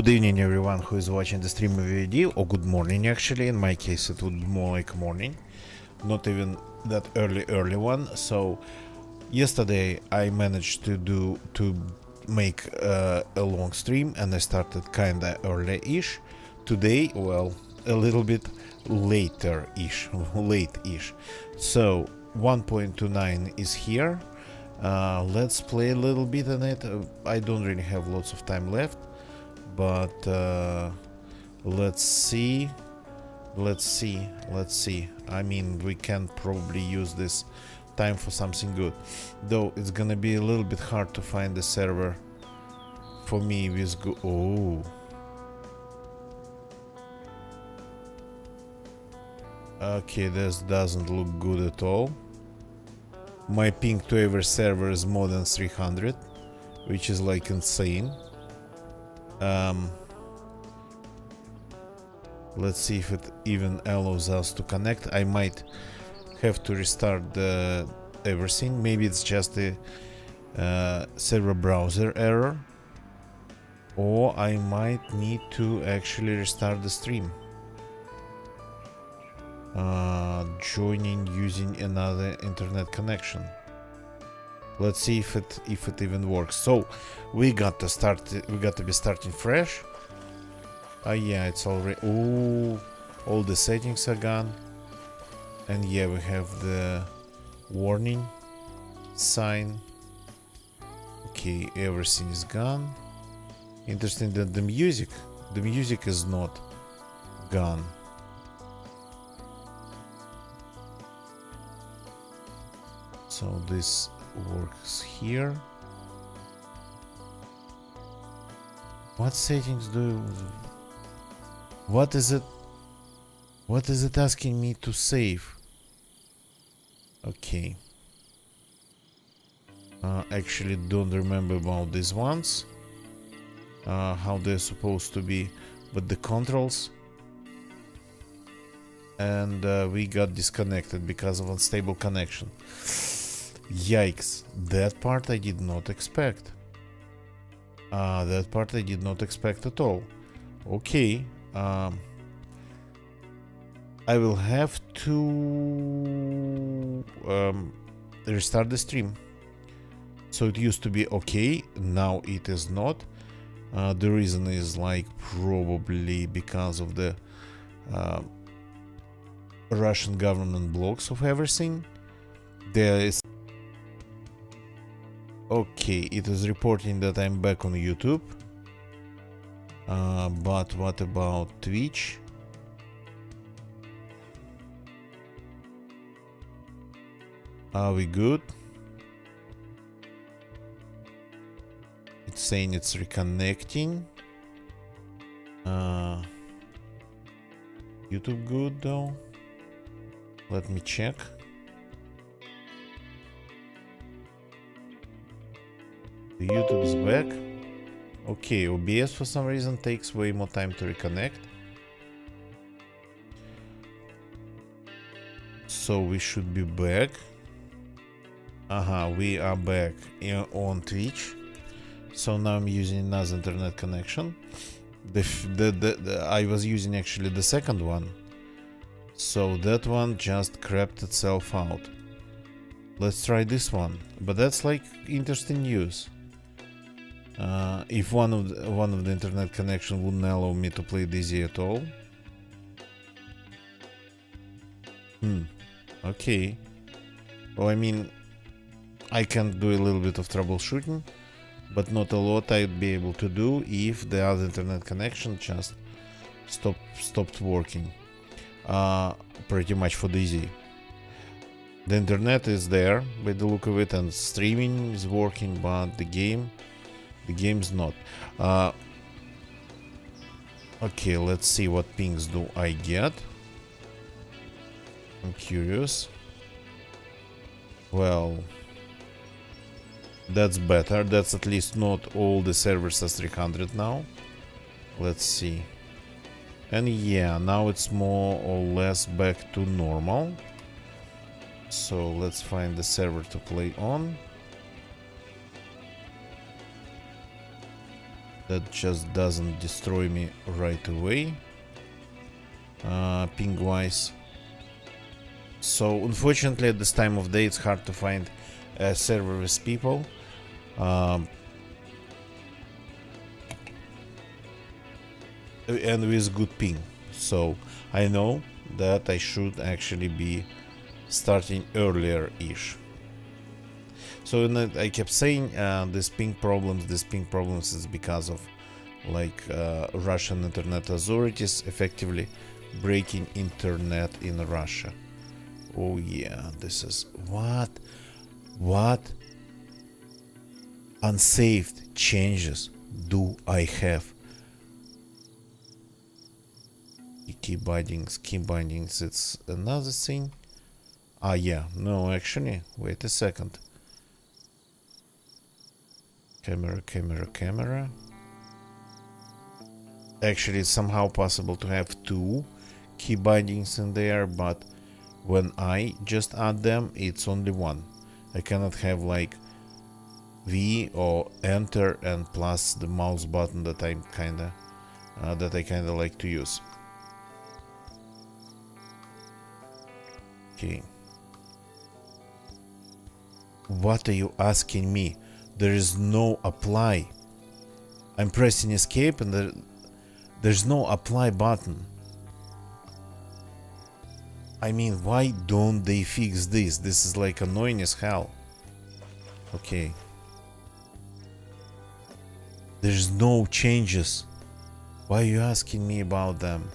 Good evening everyone who is watching the stream of VD, or good morning actually. In my case it would be more like morning, not even that early one. So yesterday I managed to make a long stream and I started kinda early-ish. Today, well, a little bit later-ish, late-ish. So 1.29 is here. Let's play a little bit on it. I don't really have lots of time left, but let's see. I mean, we can probably use this time for something good, though it's gonna be a little bit hard to find the server for me with okay, this doesn't look good at all. My ping to every server is more than 300, which is like insane. Let's see if it even allows us to connect. I might have to restart everything. Maybe it's just a server browser error, or I might need to actually restart the stream. Joining using another internet connection. Let's see if it even works. So we got to start. We got to be starting fresh. Yeah, it's already. Oh, all the settings are gone. And yeah, we have the warning sign. Okay, everything is gone. Interesting that the music is not gone. So this works here. What settings do you... What is it asking me to save? Okay. Actually don't remember about these ones. How they're supposed to be, but the controls. And we got disconnected because of unstable connection. Yikes, that part I did not expect. That part I did not expect at all. Okay. I will have to restart the stream. So it used to be okay, now it is not. The reason is like probably because of the Russian government blocks of everything. There is... Okay, it is reporting that I'm back on YouTube. But what about Twitch? Are we good? It's saying it's reconnecting. YouTube good though? Let me check. The YouTube is back. Okay, OBS for some reason takes way more time to reconnect. So we should be back. We are back on Twitch. So now I'm using another internet connection. I was using actually the second one. So that one just crapped itself out. Let's try this one. But that's like interesting news. If one of the internet connection wouldn't allow me to play DayZ at all. Okay. Well, I mean, I can do a little bit of troubleshooting, but not a lot I'd be able to do if the other internet connection just stopped working. Pretty much for DayZ. The internet is there by the look of it, and streaming is working, but the game's not. Okay, let's see what pings do I get. I'm curious. Well, that's better. That's at least not all the servers are 300 now. Let's see. And yeah, now it's more or less back to normal. So let's find the server to play on. That just doesn't destroy me right away, ping wise. So unfortunately at this time of day it's hard to find a server with people. And with good ping. So I know that I should actually be starting earlier-ish. So I kept saying these ping problems is because of like Russian internet authorities effectively breaking internet in Russia. Oh yeah, this is what unsaved changes do I have? Key bindings, it's another thing. Ah yeah, no, actually, wait a second. Camera. Actually, it's somehow possible to have two key bindings in there, but when I just add them, it's only one. I cannot have like V or enter and plus the mouse button that I kinda like to use. Okay. What are you asking me? There is no apply. I'm pressing escape and there's no apply button. I mean, why don't they fix this? This is like annoying as hell. Okay. There's no changes. Why are you asking me about them?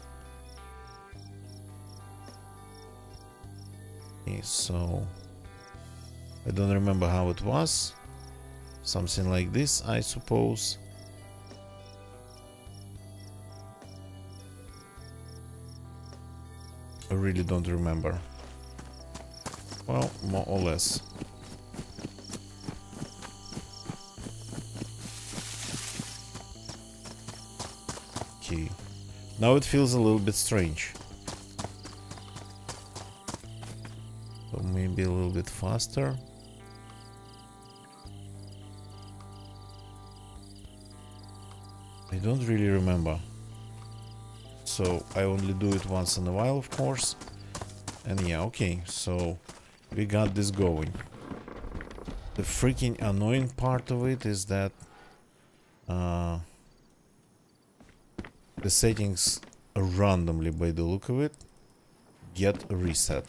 Okay, so I don't remember how it was. Something like this, I suppose. I really don't remember. Well, more or less. Okay. Now it feels a little bit strange. So maybe a little bit faster. I don't really remember. So I only do it once in a while, of course. And yeah, okay, so we got this going. The freaking annoying part of it is that the settings randomly, by the look of it, get reset.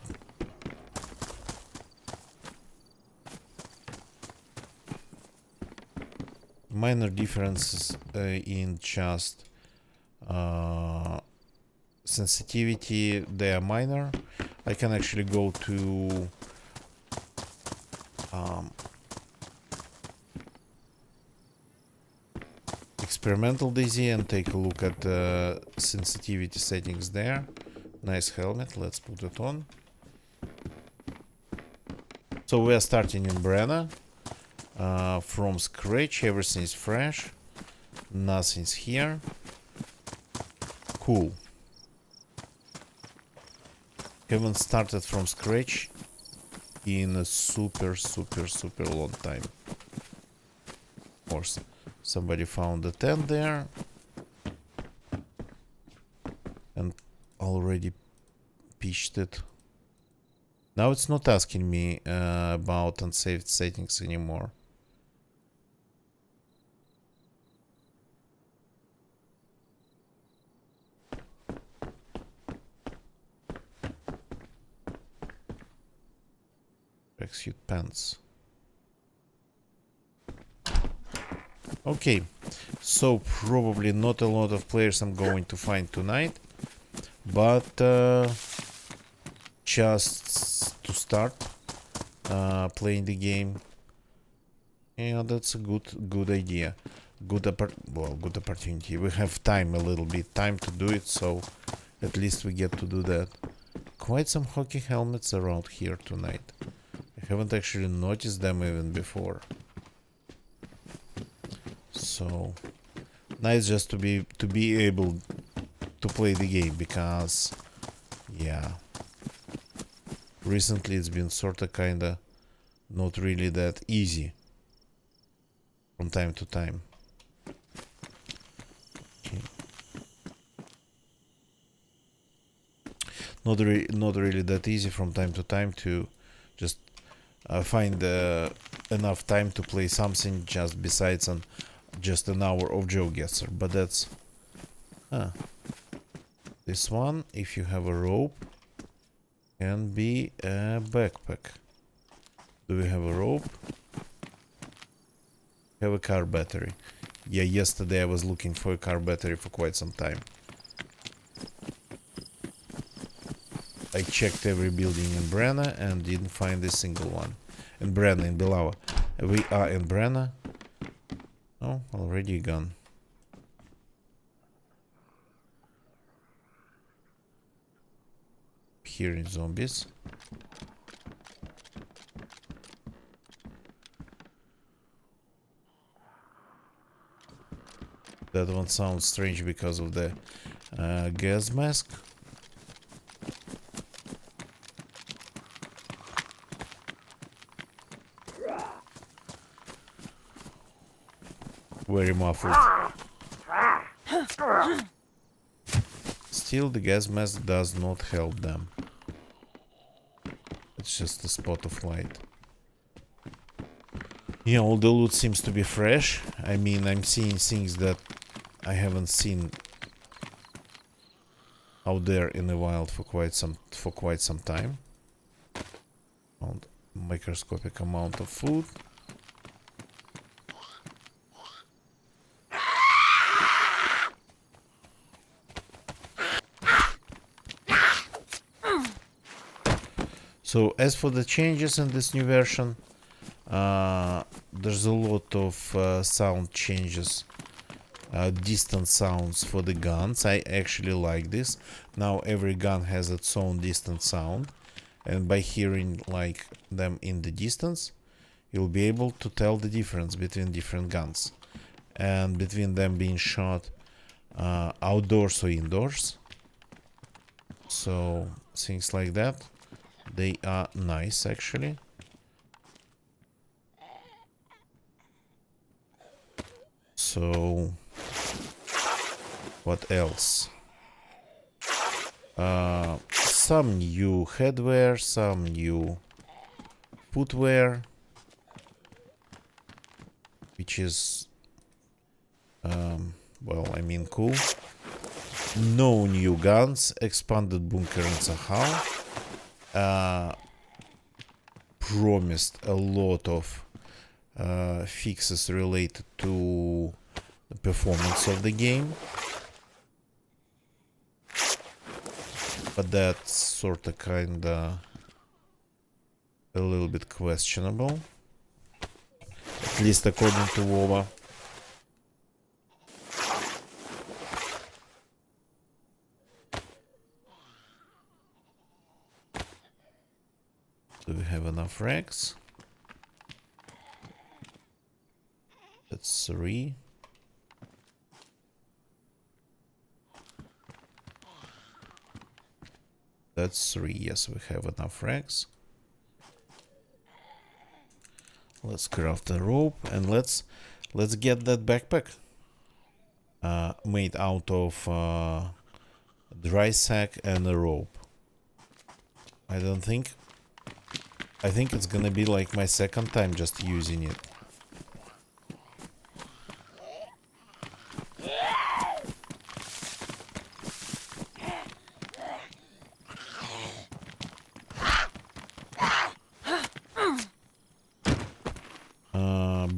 Minor differences in just sensitivity, they are minor. I can actually go to experimental DayZ and take a look at the sensitivity settings there. Nice helmet, let's put it on. So we are starting in Brenna from scratch, everything is fresh, nothing's here. Cool. Haven't started from scratch in a super long time. Of course, somebody found a tent there and already pitched it. Now it's not asking me about unsaved settings anymore. Tracksuit pants. Okay, so probably not a lot of players I'm going to find tonight, but just to start playing the game, yeah, that's a good idea. Good opportunity. We have time, a little bit time to do it, so at least we get to do that. Quite some hockey helmets around here tonight. I haven't actually noticed them even before. So nice just to be able to play the game, because yeah, recently it's been sorta kinda not really that easy from time to time. not really that easy from time to time to just find enough time to play something just besides just an hour of GeoGuessr. But that's this one, if you have a rope, can be a backpack. Do we have a rope? Have a car battery. Yeah, yesterday I was looking for a car battery for quite some time. I checked every building in Brenna and didn't find a single one. In Brenna, in Belava. We are in Brenna. Oh, already gone. Hearing zombies. That one sounds strange because of the gas mask. Very muffled. Still, the gas mask does not help them. It's just a spot of light. Yeah, all the loot seems to be fresh. I mean, I'm seeing things that I haven't seen out there in the wild for quite some time. Found microscopic amount of food. So as for the changes in this new version, there's a lot of sound changes, distant sounds for the guns. I actually like this. Now every gun has its own distant sound, and by hearing like them in the distance, you'll be able to tell the difference between different guns and between them being shot outdoors or indoors. So things like that, they are nice actually. So what else? Some new headwear, some new footwear, which is well, I mean, cool. No new guns, expanded bunker in Sahel. Promised a lot of fixes related to the performance of the game, but that's sort of kinda a little bit questionable, at least according to WoWa. Do we have enough racks? That's 3. That's 3. Yes, we have enough racks. Let's craft a rope and let's get that backpack made out of dry sack and a rope. I think it's gonna be like my second time just using it.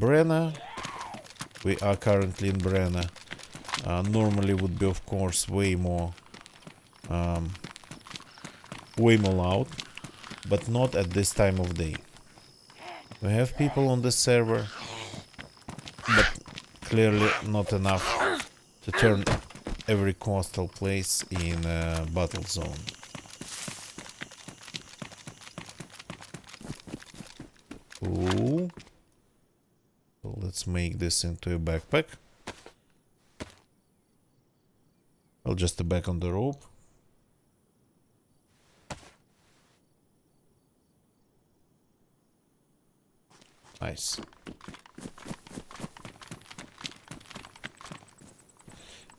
Brenna. We are currently in Brenna. Normally would be, of course, way more loud, but not at this time of day. We have people on the server, but clearly not enough to turn every coastal place in a battle zone. Ooh. So let's make this into a backpack. I'll just a back on the rope. Nice.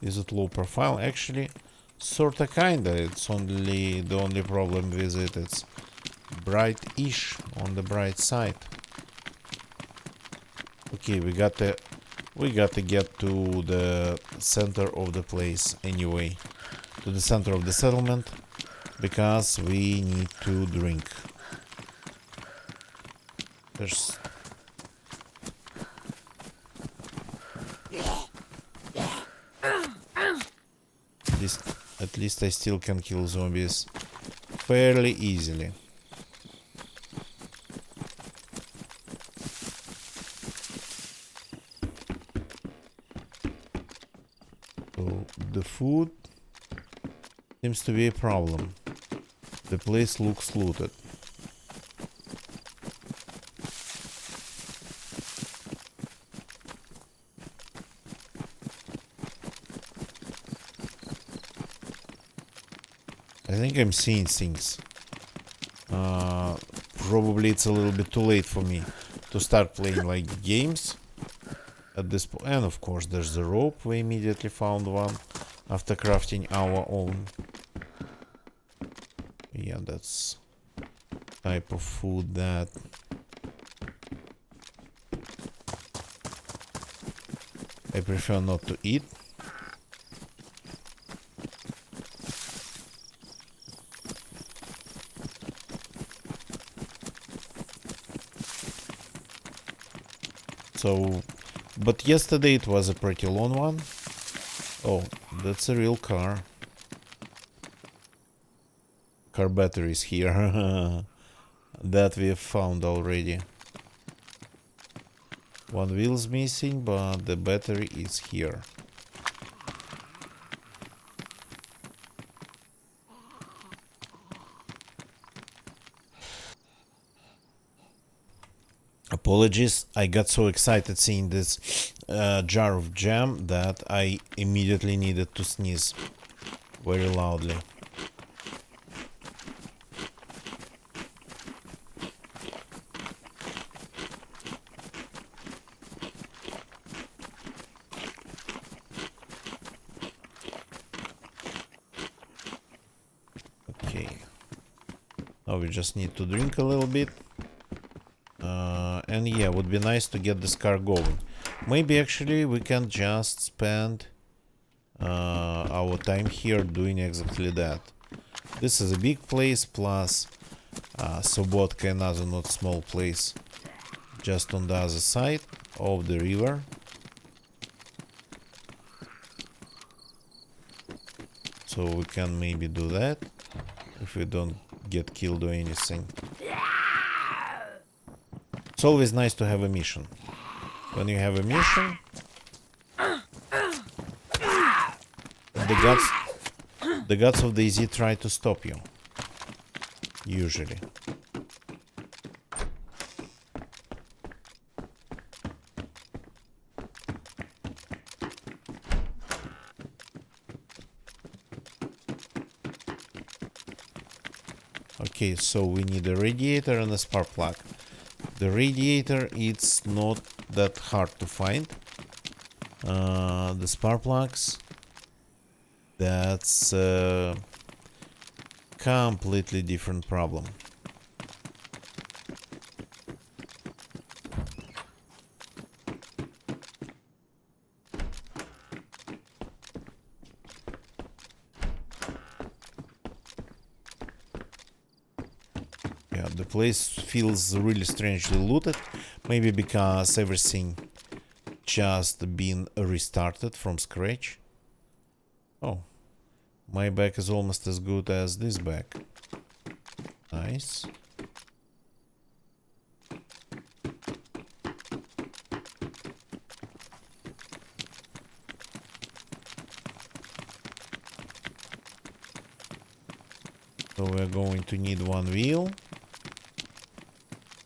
Is it low profile? Actually, sorta kinda. It's only the only problem with it. It's bright-ish on the bright side. Okay, we gotta get to the center of the place anyway, to the center of the settlement, because we need to drink. There's at least I still can kill zombies fairly easily. So the food seems to be a problem. The place looks looted. I think I'm seeing things. Probably it's a little bit too late for me to start playing like games at this point. And of course there's the rope. We immediately found one after crafting our own. Yeah, that's type of food that I prefer not to eat. So, but yesterday it was a pretty long one. Oh, that's a real car. Car batteries here. That we have found already. One wheel's missing, but the battery is here. Apologies, I got so excited seeing this jar of jam that I immediately needed to sneeze very loudly. Okay, now we just need to drink a little bit. And yeah, would be nice to get this car going. Maybe actually we can just spend our time here doing exactly that. This is a big place, plus Sobotka, another not small place, just on the other side of the river. So we can maybe do that if we don't get killed or anything. It's always nice to have a mission. When you have a mission, the gods of DayZ try to stop you. Usually. Okay, so we need a radiator and a spark plug. The radiator, it's not that hard to find. The spark plugs, that's a completely different problem. Yeah, the place feels really strangely looted. Maybe because everything just been restarted from scratch. Oh, my back is almost as good as this back. Nice. So we're going to need one wheel,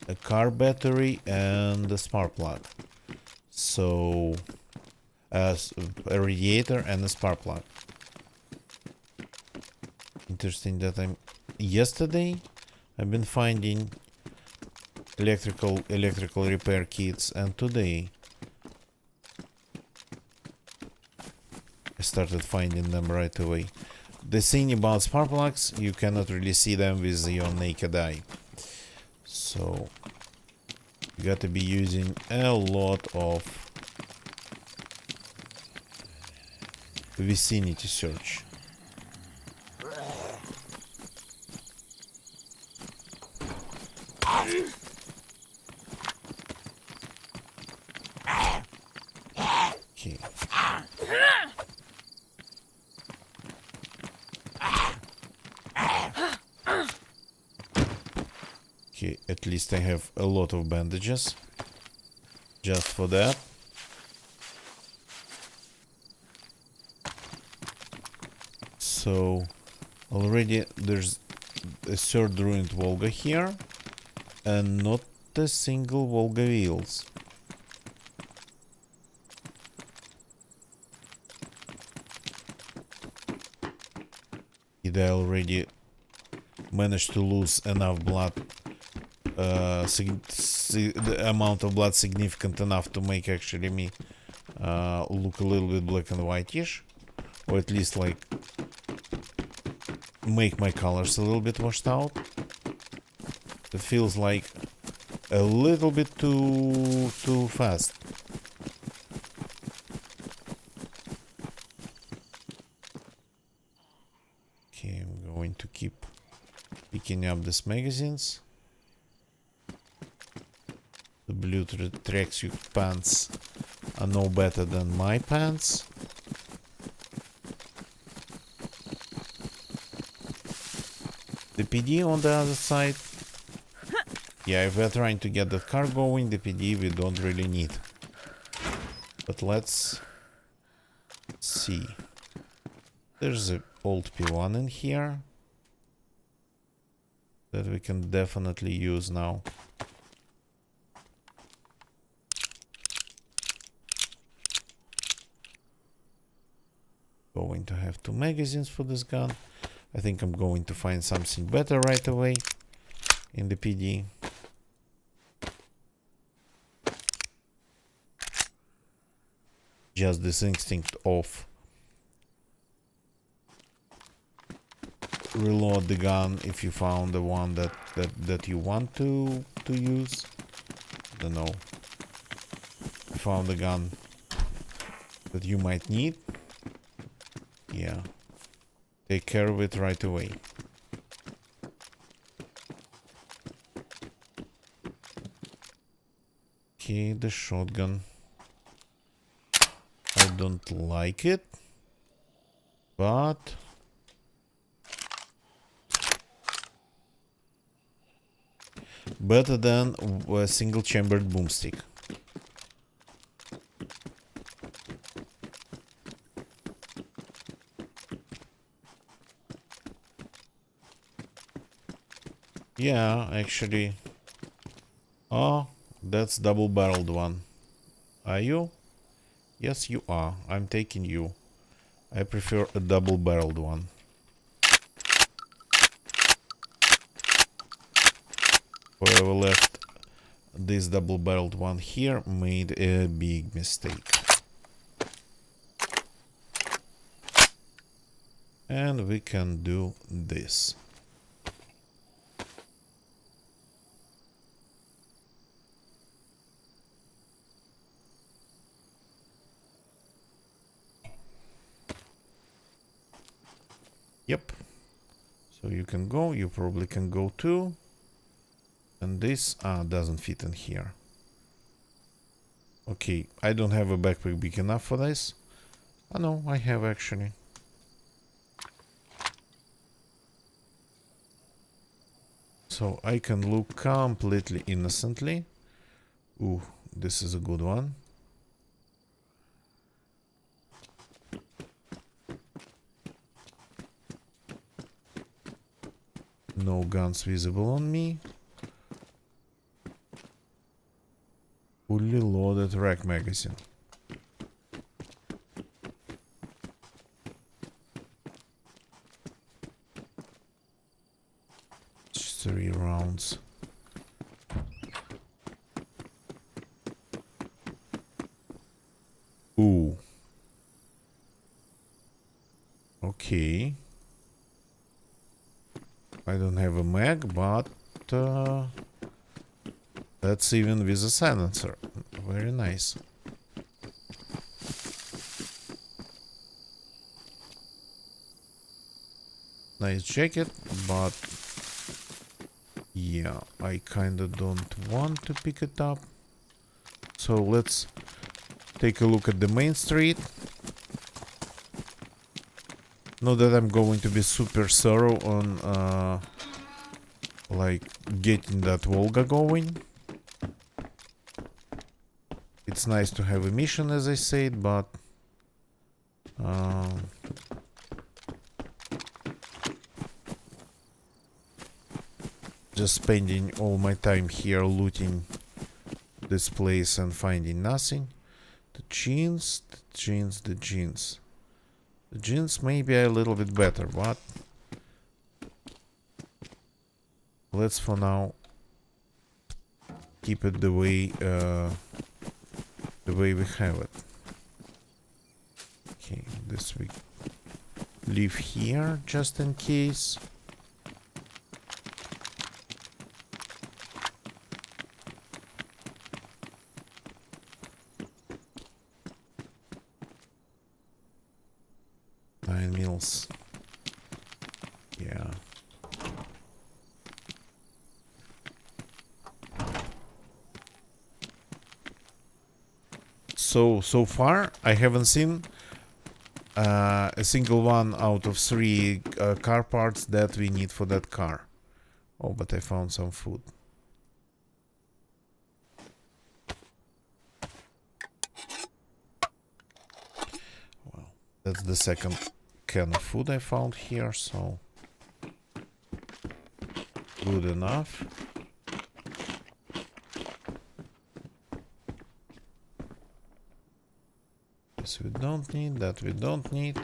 a car battery, and a spark plug. So, as a radiator and a spark plug. Interesting that yesterday I've been finding electrical repair kits, and today I started finding them right away. the thing about spark plugs, you cannot really see them with your naked eye. So you got to be using a lot of vicinity search. Okay. Okay, at least I have a lot of bandages just for that. So already there's a third ruined Volga here and not a single Volga wheels. Did I already manage to lose enough blood, the amount of blood significant enough to make actually me look a little bit black and whitish, or at least like make my colors a little bit washed out? It feels like a little bit too fast. Okay, I'm going to keep picking up these magazines. The blue tracksuit pants are no better than my pants. The PD on the other side. Yeah, if we're trying to get that car going, the PD we don't really need. But let's see. There's an old P1 in here that we can definitely use now. Going to have 2 magazines for this gun. I think I'm going to find something better right away in the PD. Just this instinct of reload the gun if you found the one that you want to use. I don't know. You found the gun that you might need. Yeah. Take care of it right away. Okay, the shotgun. I don't like it, but better than a single chambered boomstick. Yeah, actually. Oh, that's double-barreled one. Are you? Yes, you are. I'm taking you. I prefer a double-barreled one. Whoever left this double-barreled one here made a big mistake. And we can do this. Yep. So you can go, you probably can go too. And this doesn't fit in here. Okay, I don't have a backpack big enough for this. Oh no, I have actually. So I can look completely innocently. Ooh, this is a good one. No guns visible on me. Fully loaded rack magazine. Just 3 rounds. Ooh. Okay. I don't have a mag, but that's even with a silencer. Very nice. Nice jacket, but yeah, I kinda don't want to pick it up. So let's take a look at the main street. Not that I'm going to be super thorough on like getting that Volga going. It's nice to have a mission, as I said, but just spending all my time here looting this place and finding nothing. The jeans, the jeans, the jeans. The jeans may be a little bit better, but let's for now keep it the way we have it. Okay, this we leave here just in case. Meals. Yeah. So far I haven't seen a single one out of 3 car parts that we need for that car. Oh, but I found some food. Well, that's the second can of food I found here, so good enough. This we don't need, that we don't need.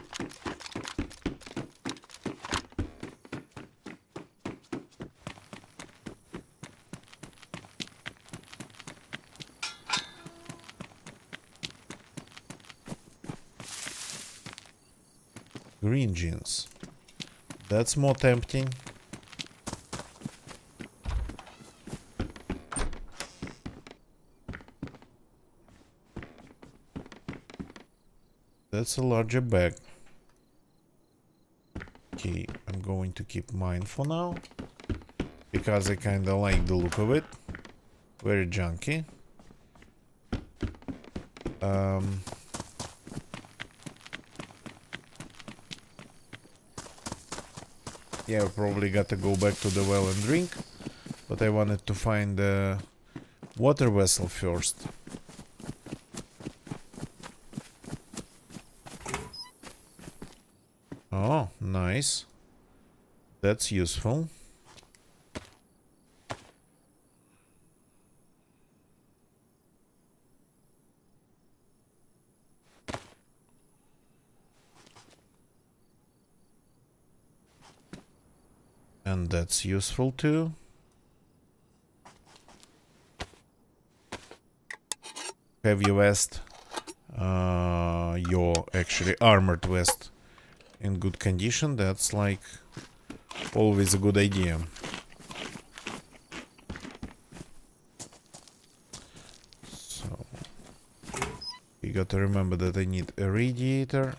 Green jeans. That's more tempting. That's a larger bag. Okay, I'm going to keep mine for now, because I kinda like the look of it. Very junky. Yeah, I probably gotta go back to the well and drink, but I wanted to find the water vessel first. Oh, nice. That's useful. And that's useful too. Heavy vest. Your actually armored vest in good condition. That's like always a good idea. So you got to remember that I need a radiator,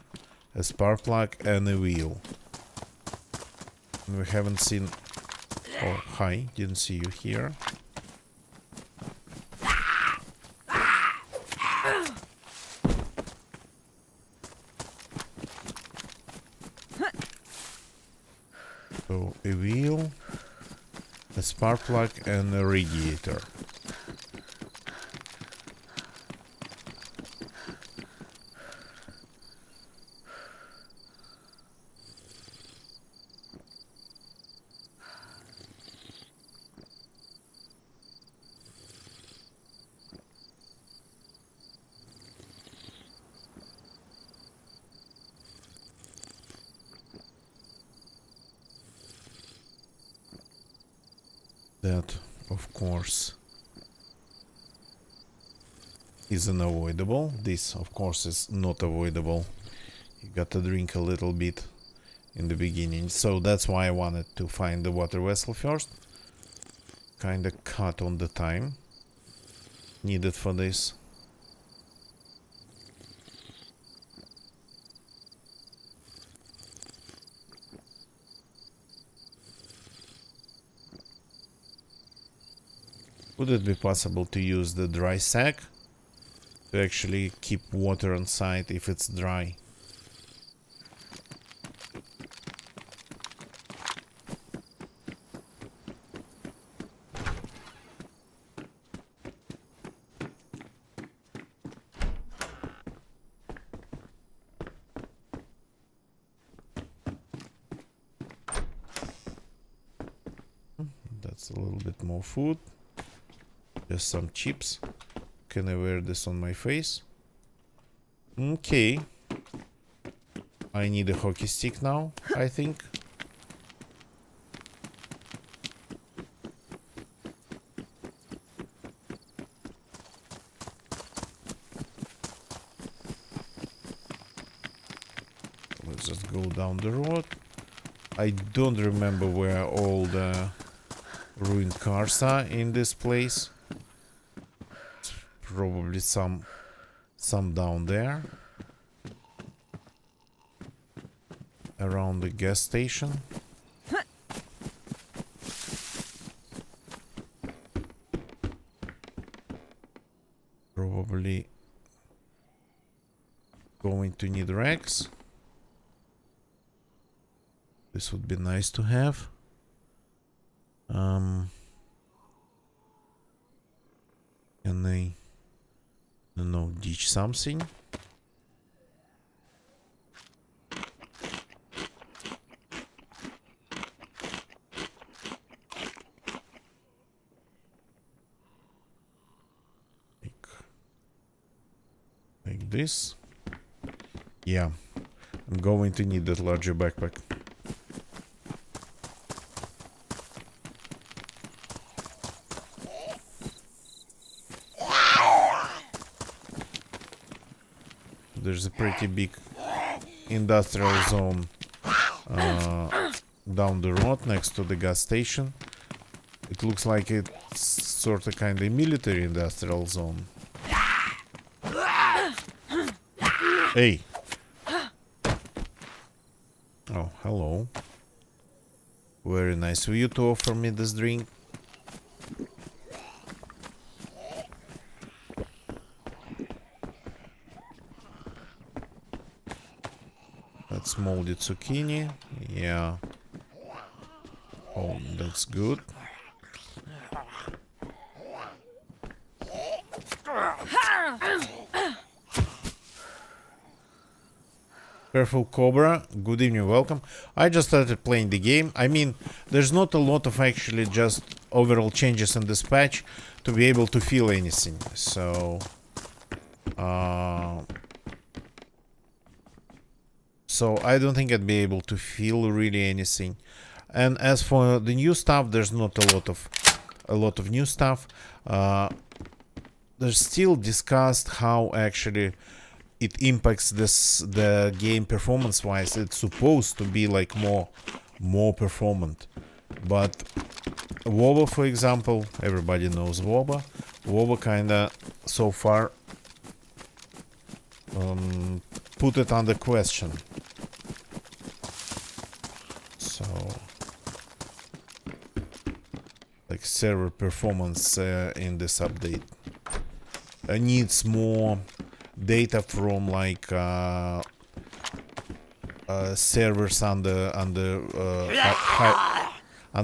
a spark plug, and a wheel. We haven't seen... Oh, hi, didn't see you here. So, a wheel, a spark plug, and a radiator. That, of course, is unavoidable. This, of course, is not avoidable. You gotta drink a little bit in the beginning. So that's why I wanted to find the water vessel first. Kinda cut on the time needed for this. Would it be possible to use the dry sack to actually keep water on site if it's dry? That's a little bit more food. Just some chips. Can I wear this on my face? Okay. I need a hockey stick now, I think. Let's just go down the road. I don't remember where all the ruined cars are in this place. Probably some down there around the gas station. Probably going to need racks. This would be nice to have. Can I don't know, ditch something? Like this. Yeah, I'm going to need that larger backpack. There's a pretty big industrial zone down the road next to the gas station. It looks like it's sort of kind of military industrial zone. Hey! Oh, hello. Very nice of you to offer me this drink. That's molded zucchini. Yeah. Oh, that's good. Careful Cobra, good evening, welcome. I just started playing the game. I mean, there's not a lot of actually just overall changes in this patch to be able to feel anything. So I don't think I'd be able to feel really anything. And as for the new stuff, there's not a lot of new stuff. There's still discussed how actually it impacts the game performance wise. It's supposed to be like more performant, but WoBA, for example, everybody knows WoBA. WoBA kinda so far put it under question. So like server performance in this update needs more data from like servers under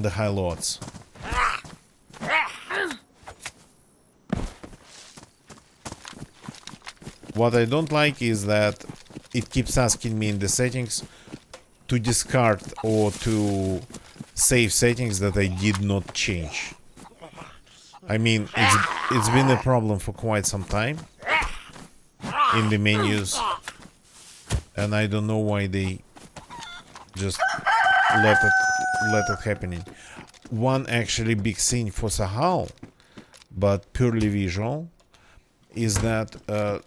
high loads. What I don't like is that it keeps asking me in the settings to discard or to save settings that I did not change. I mean, it's been a problem for quite some time in the menus, and I don't know why they just let it happening. One actually big thing for Sahel, but purely visual, is that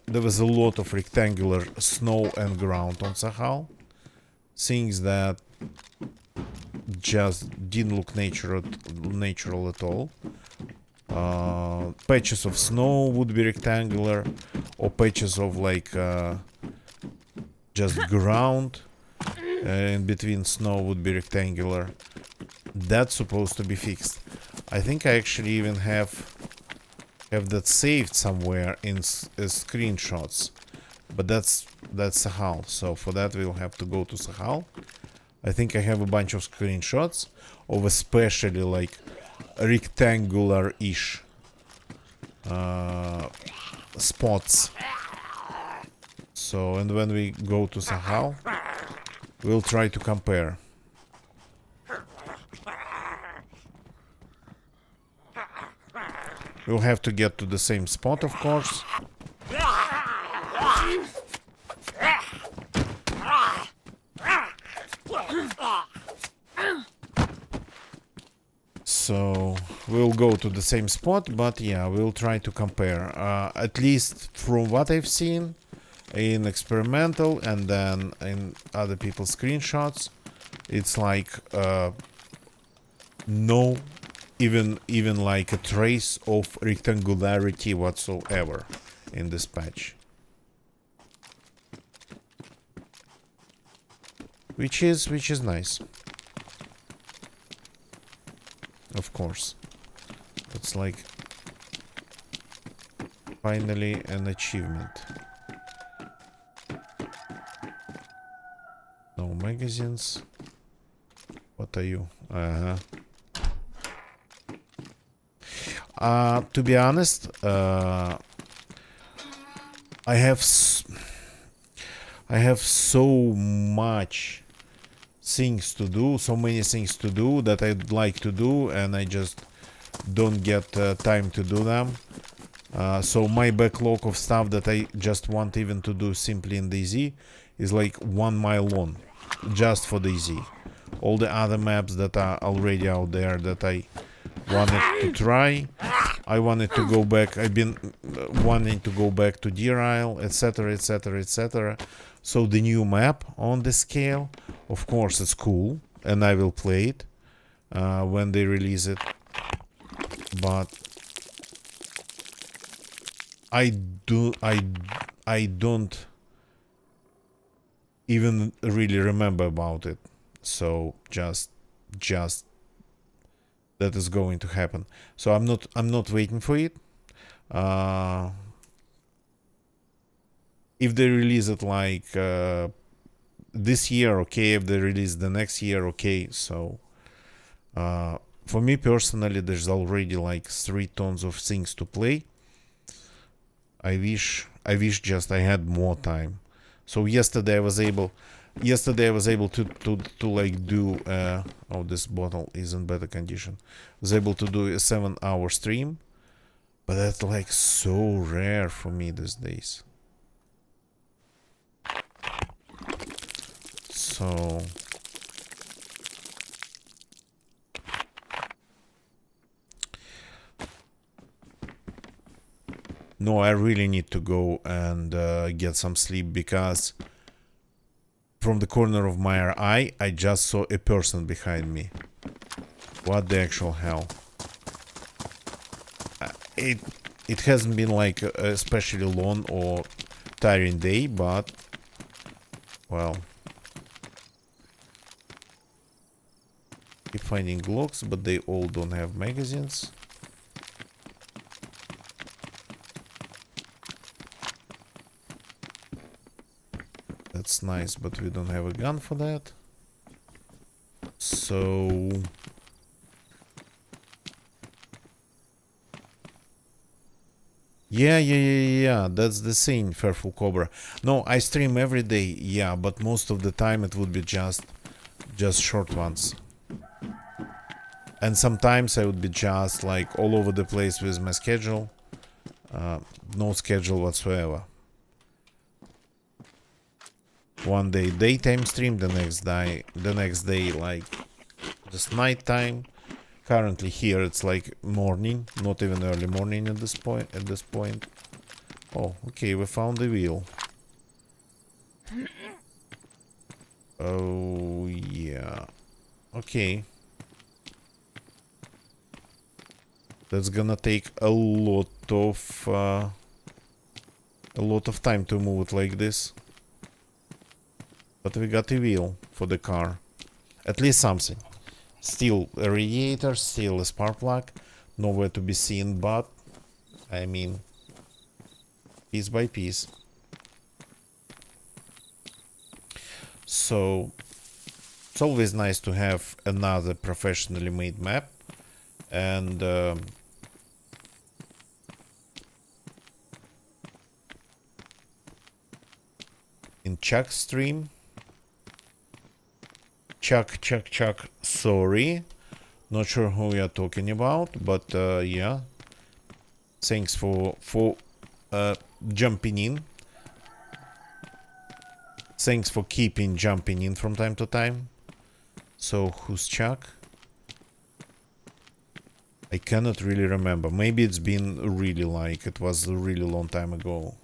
there was a lot of rectangular snow and ground on Sahel, things that just didn't look natural at all. Patches of snow would be rectangular, or patches of like just ground in between snow would be rectangular. That's supposed to be fixed. I think I actually even have that saved somewhere in screenshots, but that's Sahal. So for that we'll have to go to Sahal. I think I have a bunch of screenshots of especially like rectangular-ish spots. So, and when we go to Sahal, we'll try to compare. We'll have to get to the same spot, of course. So we'll go to the same spot, but yeah, we'll try to compare. At least from what I've seen in experimental and then in other people's screenshots, it's like no even like a trace of rectangularity whatsoever in this patch, which is nice. Of course, it's like finally an achievement. No magazines. What are you? To be honest, I have so much things to do, so many things to do that I'd like to do, and I just don't get time to do them. So my backlog of stuff that I just want even to do simply in DayZ is like 1 mile long, just for DayZ. All the other maps that are already out there that I wanted to try, I wanted to go back. I've been wanting to go back to Deer Isle, etc, etc, etc. So the new map on the scale, of course, it's cool, and I will play it when they release it. But I don't even really remember about it. So just that is going to happen. So I'm not waiting for it. If they release it like this year, okay. If they release the next year, okay. So for me personally, there's already like 3 tons of things to play. I wish just I had more time. So yesterday I was able to like do oh, this bottle is in better condition. I was able to do a 7-hour stream, but that's like so rare for me these days. So no, I really need to go and get some sleep, because from the corner of my eye, I just saw a person behind me. What the actual hell? It hasn't been like a especially long or tiring day, but well, keep finding logs, but they all don't have magazines. That's nice, but we don't have a gun for that. So yeah, that's the thing, Fairful Cobra. No, I stream every day, yeah, but most of the time it would be just short ones. And sometimes I would be just like all over the place with my schedule. No schedule whatsoever. One day daytime stream, the next day like just nighttime. Currently here it's like morning, not even early morning at this point. Oh, okay, we found the wheel. Oh, yeah. Okay. That's gonna take a lot of time to move it like this. But we got a wheel for the car. At least something. Still a radiator, still a spark plug. Nowhere to be seen, but I mean, piece by piece. So it's always nice to have another professionally made map. And in Chuck's stream, Chuck, sorry. Not sure who we are talking about, but yeah. Thanks for jumping in. Thanks for keeping jumping in from time to time. So, who's Chuck? I cannot really remember. Maybe it's been really like, it was a really long time ago.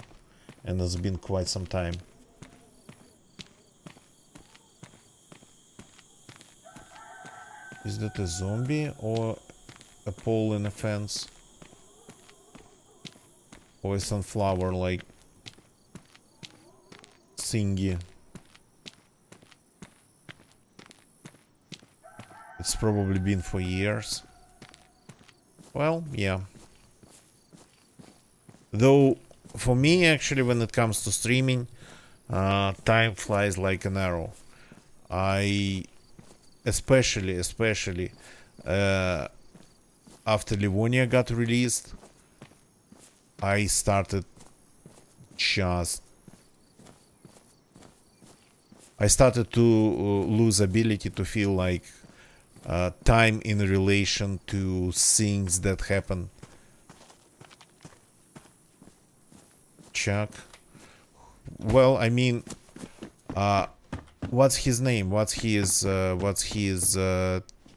And it's been quite some time. Is that a zombie or a pole in a fence? Or a sunflower like thingy? It's probably been for years. Well, yeah. Though, for me, actually, when it comes to streaming, time flies like an arrow. Especially, after Livonia got released, I started to lose ability to feel like time in relation to things that happen. Chuck. Well, I mean, what's his name? What's his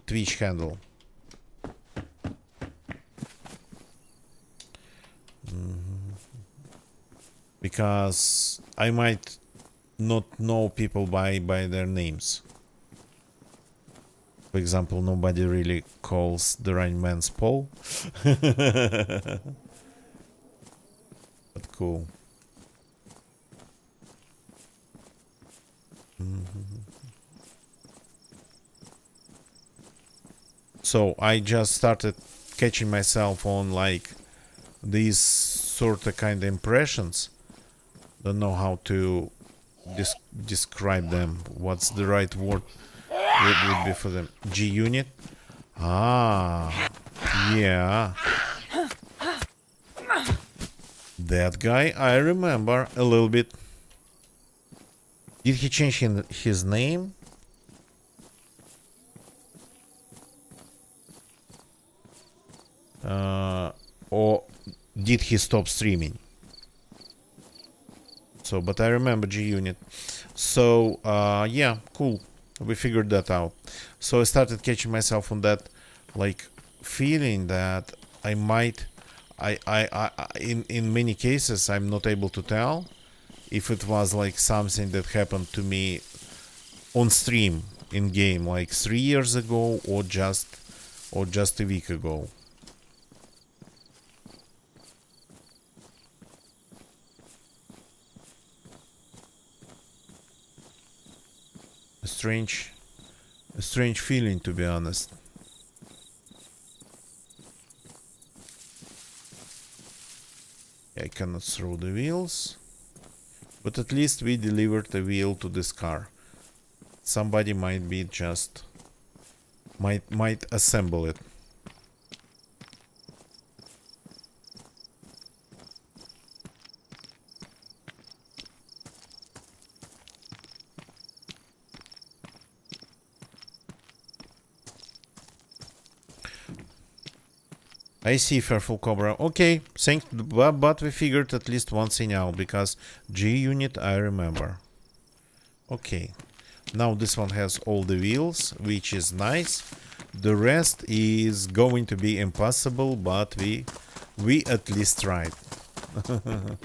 Twitch handle? Because I might not know people by their names. For example, nobody really calls the Rain Man's Paul. But cool. So I just started catching myself on like these sort of kind of impressions. Don't know how to describe them. What's the right word would be for them? G-Unit? Ah, yeah. That guy, I remember a little bit. Did he change his name? Or did he stop streaming? So, but I remember G-Unit. So, yeah, cool. We figured that out. So I started catching myself on that, like, feeling that I might, in many cases, I'm not able to tell if it was like something that happened to me on stream in game, like 3 years ago, or just a week ago. A strange feeling, to be honest. I cannot throw the wheels, but at least we delivered the wheel to this car. Somebody might be just might assemble it. I see, Fearful Cobra. Okay, thanks, but we figured at least one thing out, because G-Unit I remember. Okay, now this one has all the wheels, which is nice. The rest is going to be impossible, but we at least tried. At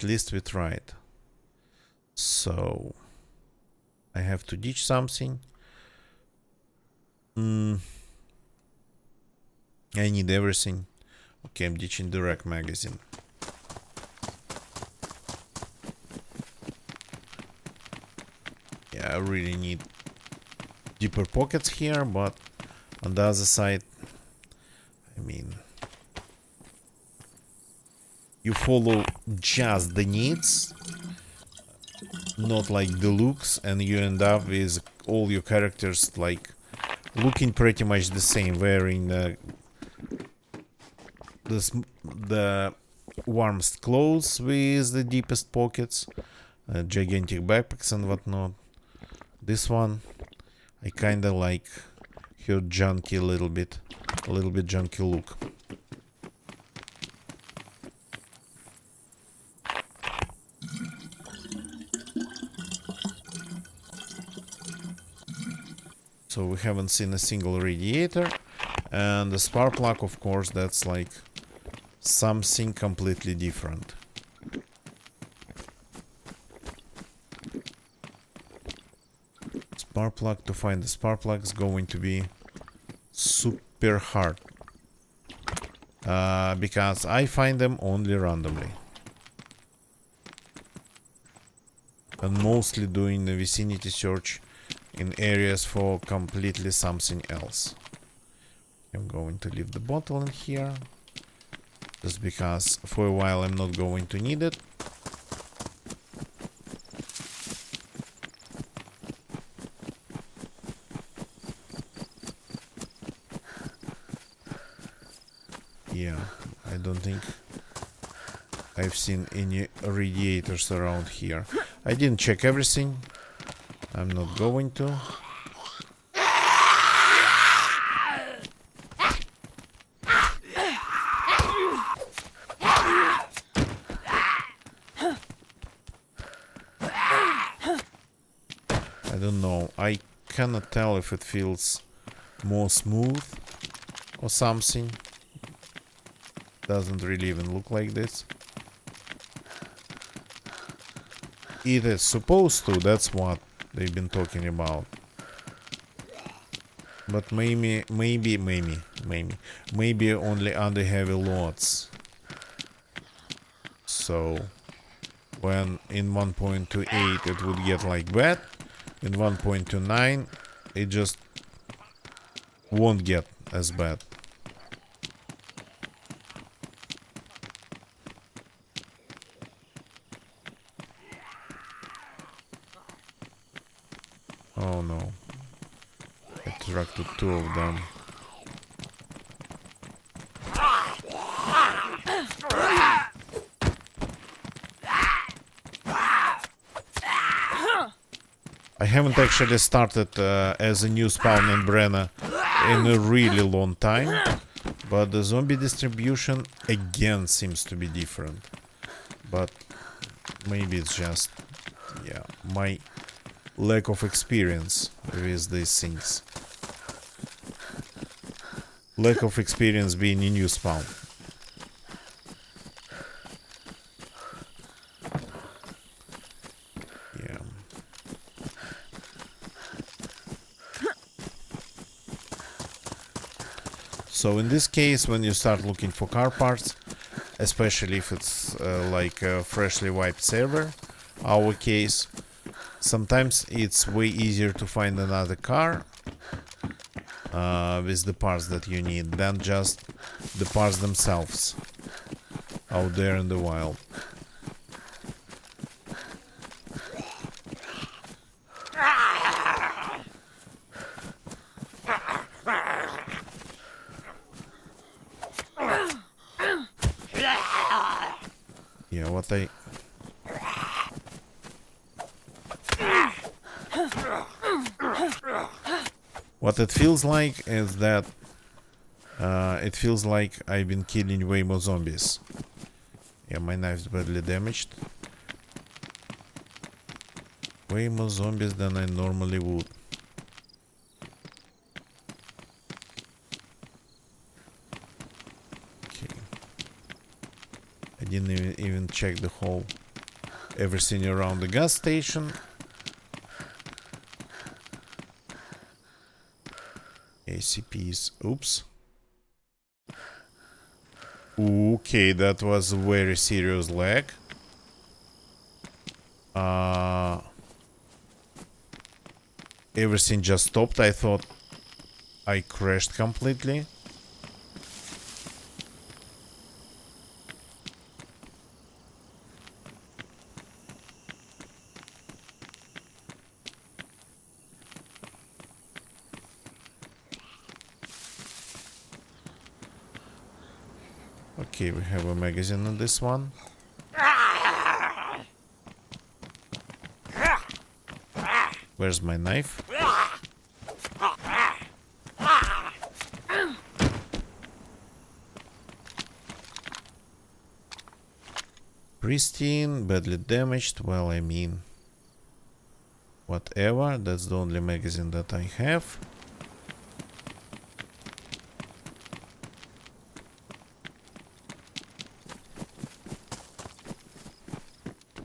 least we tried. So I have to ditch something. I need everything. Okay, I'm ditching the rack magazine. Yeah, I really need deeper pockets here, but on the other side, I mean, you follow just the needs, not like the looks, and you end up with all your characters like looking pretty much the same, wearing the warmest clothes with the deepest pockets, gigantic backpacks and whatnot. This one, I kinda like her junky a little bit junky look. So we haven't seen a single radiator, and the spark plug, of course, that's like something completely different. Spark plug, to find the spark plug is going to be super hard, because I find them only randomly, and mostly doing the vicinity search in areas for completely something else. I'm going to leave the bottle in here, just because for a while I'm not going to need it. Yeah, I don't think I've seen any radiators around here. I didn't check everything. I'm not going to. I don't know. I cannot tell if it feels more smooth or something. Doesn't really even look like this. It is supposed to, that's what they've been talking about. But maybe only under heavy loads. So when in 1.28 it would get like bad, in 1.29 it just won't get as bad. Oh no. I attracted two of them. I haven't actually started as a new spawn in Brenna in a really long time, but the zombie distribution again seems to be different. But maybe it's just, yeah, my lack of experience with these things. Lack of experience being a new spawn. Yeah. So in this case, when you start looking for car parts, especially if it's like a freshly wiped server, our case, sometimes it's way easier to find another car with the parts that you need than just the parts themselves out there in the wild. Yeah, what it feels like is that it feels like I've been killing way more zombies. Yeah, my knife's badly damaged. Way more zombies than I normally would. Okay. I didn't even check the whole everything around the gas station. ACPs. Oops. Okay, that was a very serious lag. Everything just stopped. I thought I crashed completely. Okay, we have a magazine on this one. Where's my knife? Pristine, badly damaged. Well, I mean, whatever. That's the only magazine that I have.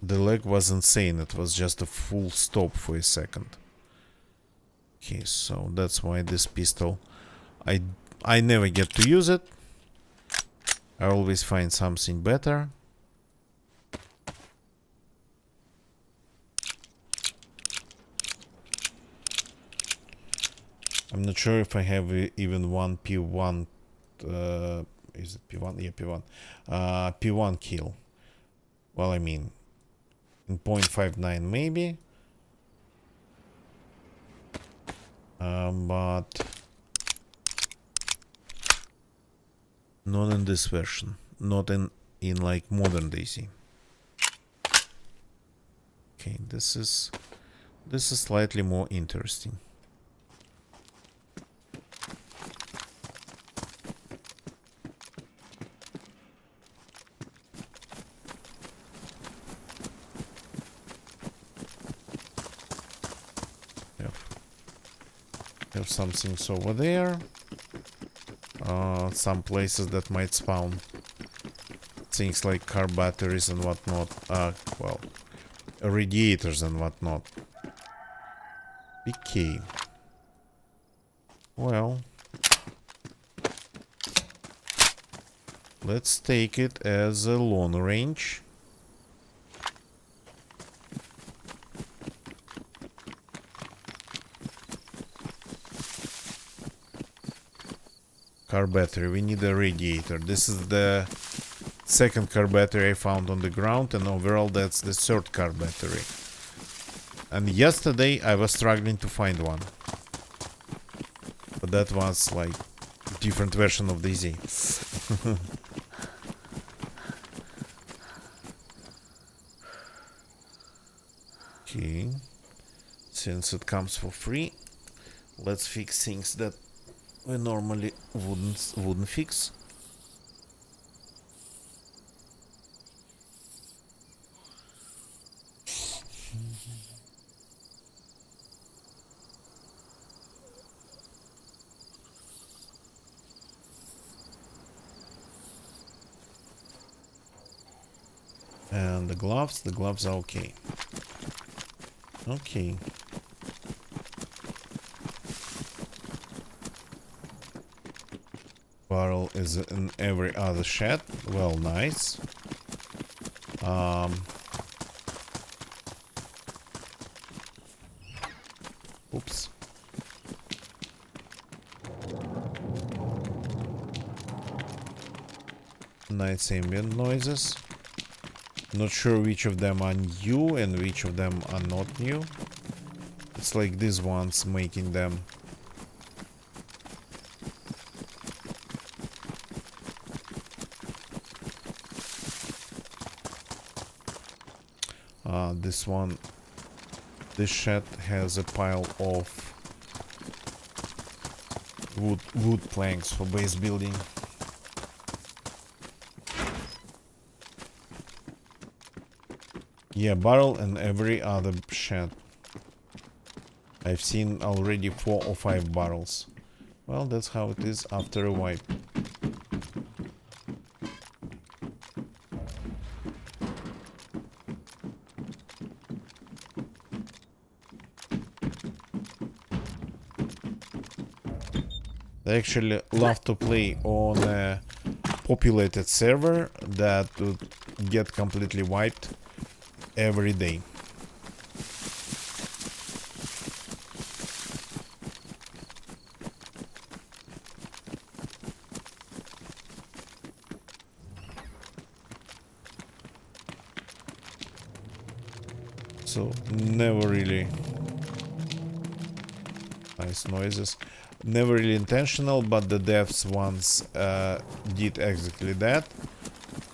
The lag was insane. It was just a full stop for a second. Okay, so that's why this pistol, I never get to use it. I always find something better. I'm not sure if I have even one P1. Is it P1? Yeah, P1. P1 kill. Well, I mean, in 0.59 maybe. But not in this version. Not in like modern DayZ. Okay, this is slightly more interesting. Have some things over there. Some places that might spawn things like car batteries and whatnot. Well, radiators and whatnot. Okay. Well, let's take it as a long range. Car battery. We need a radiator. This is the second car battery I found on the ground, and overall that's the third car battery. And yesterday I was struggling to find one. But that was like a different version of DayZ. Okay. Since it comes for free, let's fix things that we normally wouldn't fix. And the gloves are okay. Okay. Barrel is in every other shed. Well, nice. Oops. Nice ambient noises. Not sure which of them are new and which of them are not new. It's like these ones making them. This one, this shed has a pile of wood planks for base building. Yeah, barrel and every other shed. I've seen already 4 or 5 barrels. Well, that's how it is after a wipe. They actually love to play on a populated server that would get completely wiped every day. So never really nice noises. Never really intentional, but the devs once did exactly that.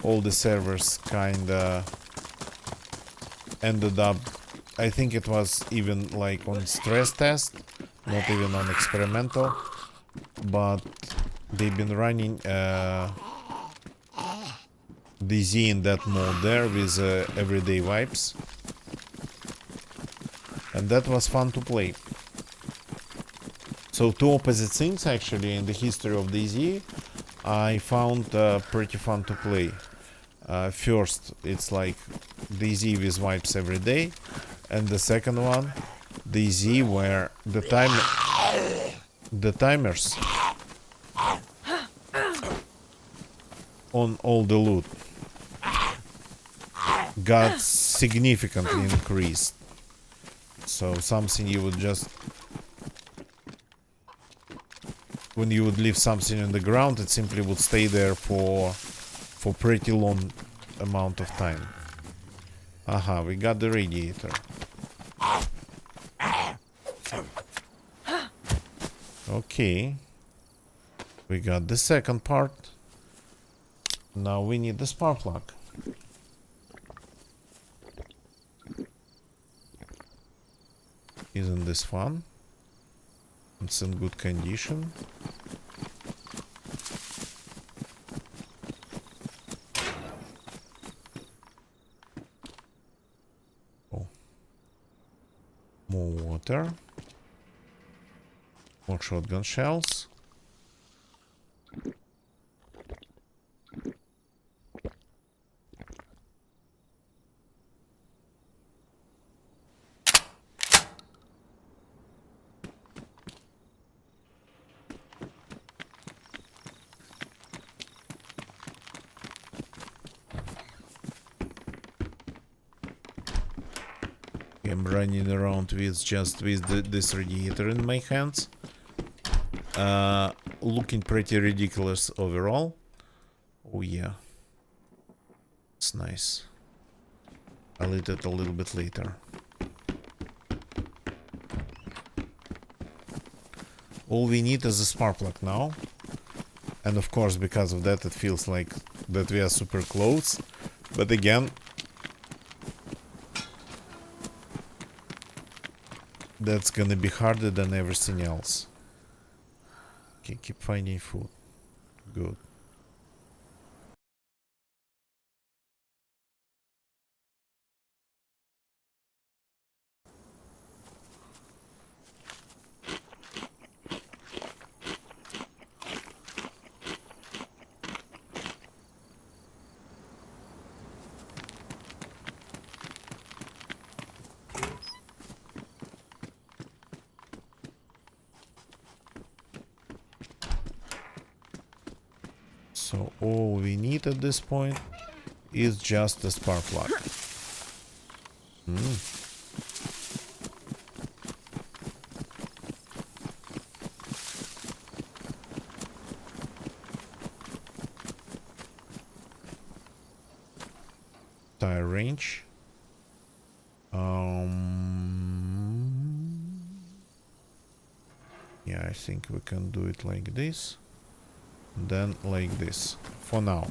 All the servers kinda ended up, I think it was even like on stress test, not even on experimental, but they've been running DZ in that mode there with everyday vibes, and that was fun to play. So two opposite things actually in the history of DZ I found pretty fun to play. First, it's like DZ with vibes every day, and the second one, DZ where the timers on all the loot got significantly increased. So something you would just, when you would leave something on the ground, it simply would stay there for pretty long amount of time. Aha, we got the radiator. Okay. We got the second part. Now we need the spark plug. Isn't this fun? It's in good condition. Oh. More water. More shotgun shells. I'm running around with this radiator in my hands. Looking pretty ridiculous overall. Oh yeah. It's nice. I'll eat it a little bit later. All we need is a spark plug now. And of course, because of that, it feels like that we are super close. But again, that's gonna be harder than everything else. Okay, keep finding food. Good. So all we need at this point is just a spark plug. Tire range. Yeah, I think we can do it like this. Then like this for now.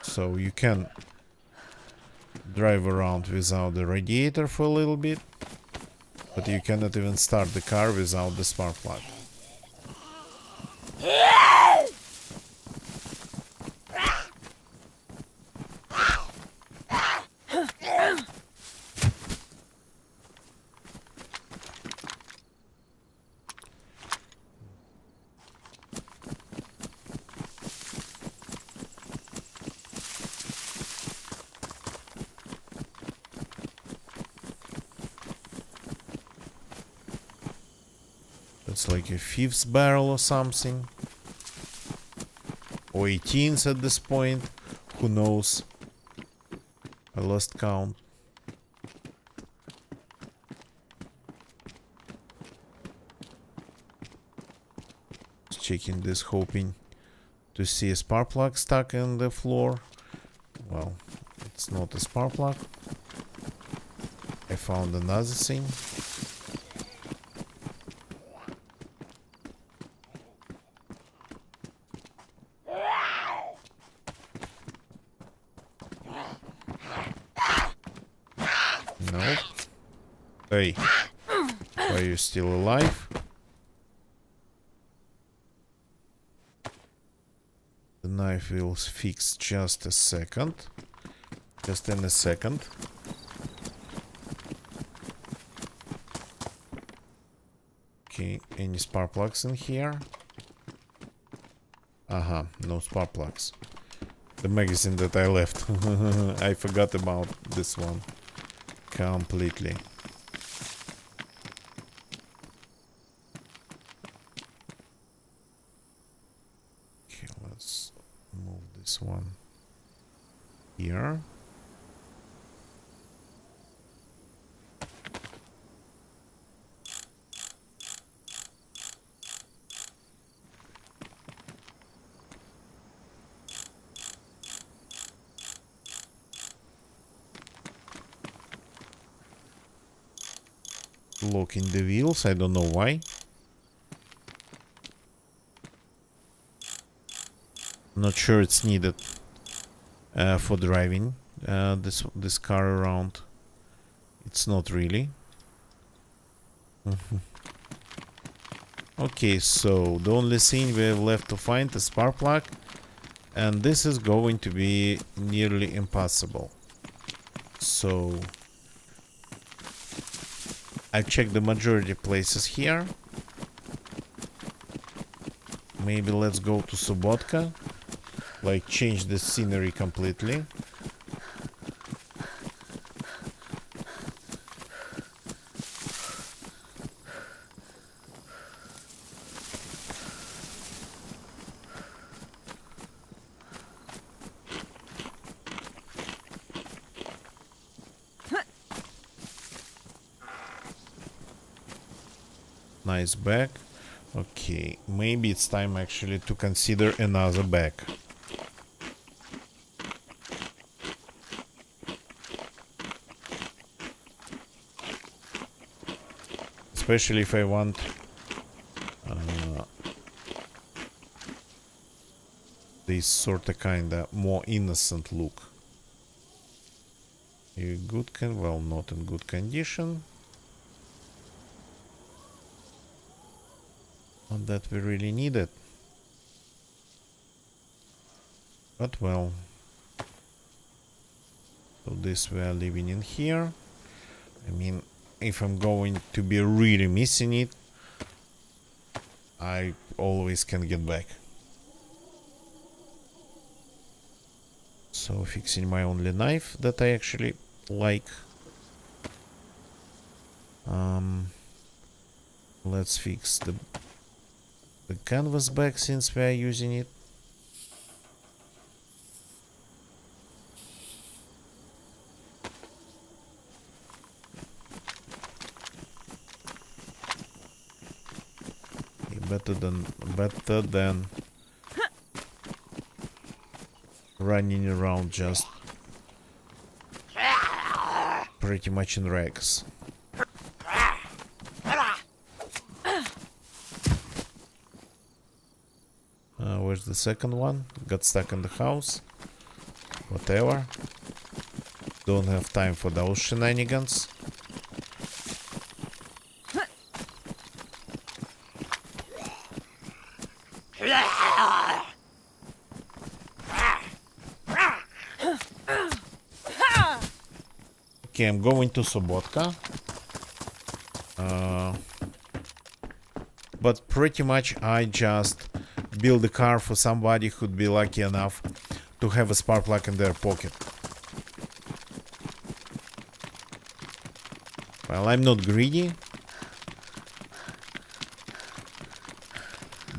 So you can drive around without the radiator for a little bit, but you cannot even start the car without the spark plug. it's like a 5th barrel or something. Or 18th at this point. Who knows? I lost count. Checking this, hoping to see a spark plug stuck in the floor. Well, it's not a spark plug. I found another thing. Nope. Hey, are you still alive? The knife will fix just a second. Just in a second. Okay, any spark plugs in here? No spark plugs. The magazine that I left. I forgot about this one completely. Okay, let's move this one here. Locking the wheels, I don't know why. Not sure it's needed for driving this car around. It's not really. Okay, so the only thing we have left to find is spark plug, and this is going to be nearly impossible. So I've checked the majority places here. Maybe let's go to Subotka. Like, change the scenery completely. Nice bag. Okay, maybe it's time actually to consider another bag. Especially if I want this sort of kinda more innocent look. You good well, not in good condition. Not that we really need it. But well. So this we are leaving in here. I mean, if I'm going to be really missing it, I always can get back. So fixing my only knife that I actually like. Let's fix the canvas bag since we are using it. Better than running around just pretty much in rags. Where's the second one? Got stuck in the house. Whatever. Don't have time for those shenanigans. Okay, I'm going to Sobotka. But pretty much I just build a car for somebody who'd be lucky enough to have a spark plug in their pocket. Well, I'm not greedy.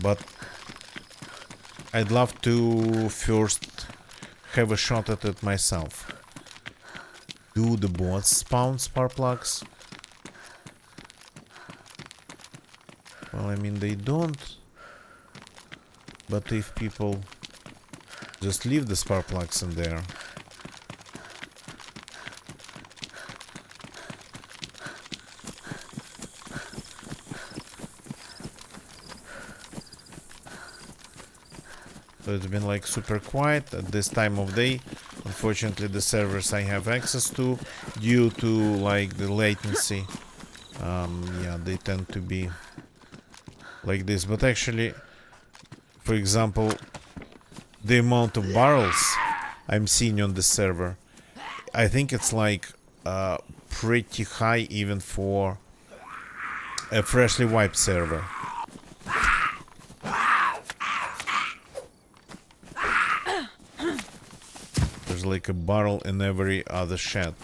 but I'd love to first have a shot at it myself. Do the bots spawn spark plugs? Well, I mean, they don't. But if people just leave the spark plugs in there. So it's been like super quiet at this time of day. Unfortunately, the servers I have access to, due to like the latency, yeah, they tend to be like this. But actually, for example, the amount of barrels I'm seeing on the server, I think it's like pretty high even for a freshly wiped server. There's like a barrel in every other shed.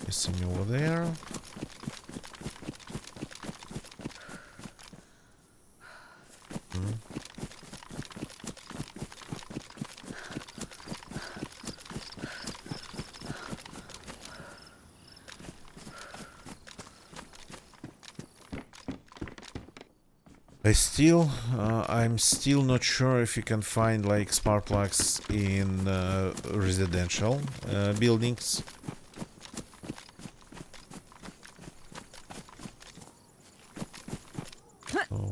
Missing over there. I'm still not sure if you can find like spark plugs in residential buildings. So,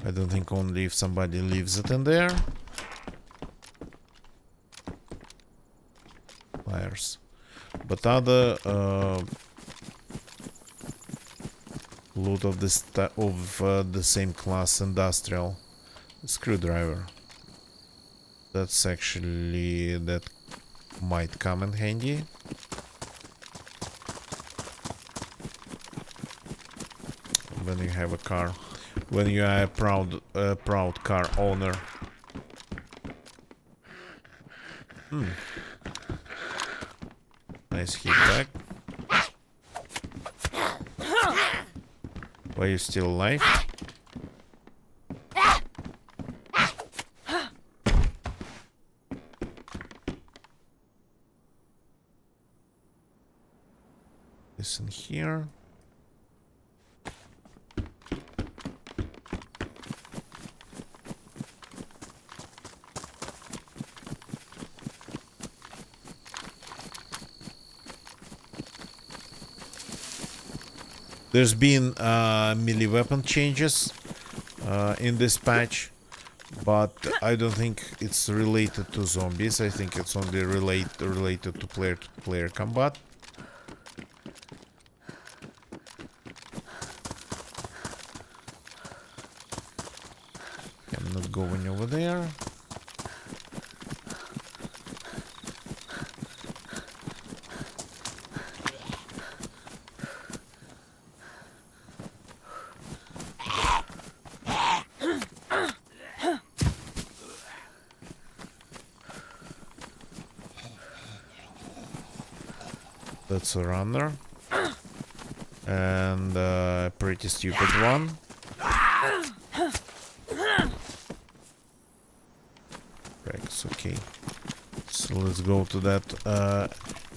I don't think only if somebody leaves it in there. Wires. But other loot of this the same class, industrial screwdriver. That might come in handy. When you have a car, when you are a proud car owner. Nice hit back. Why are you still alive? This in here. There's been melee weapon changes in this patch, but I don't think it's related to zombies. I think it's only related to player-to-player combat. I'm not going over there. That's a runner. And a pretty stupid one. Rex, okay. So let's go to that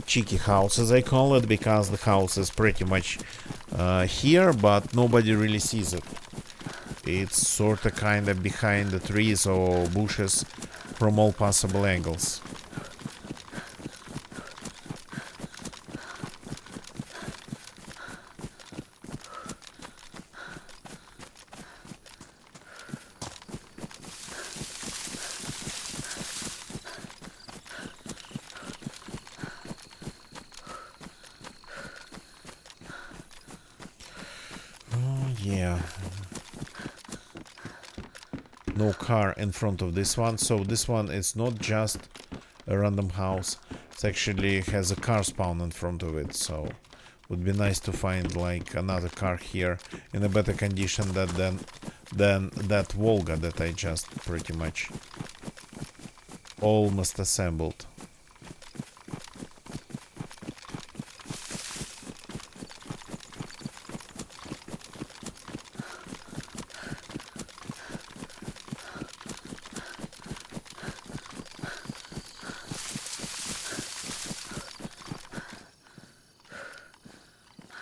cheeky house, as I call it, because the house is pretty much here, but nobody really sees it. It's sort of kind of behind the trees or bushes from all possible angles. Yeah. No car in front of this one, so this one is not just a random house. It actually has a car spawn in front of it, so Would be nice to find like another car here in a better condition than that Volga that I just pretty much almost assembled.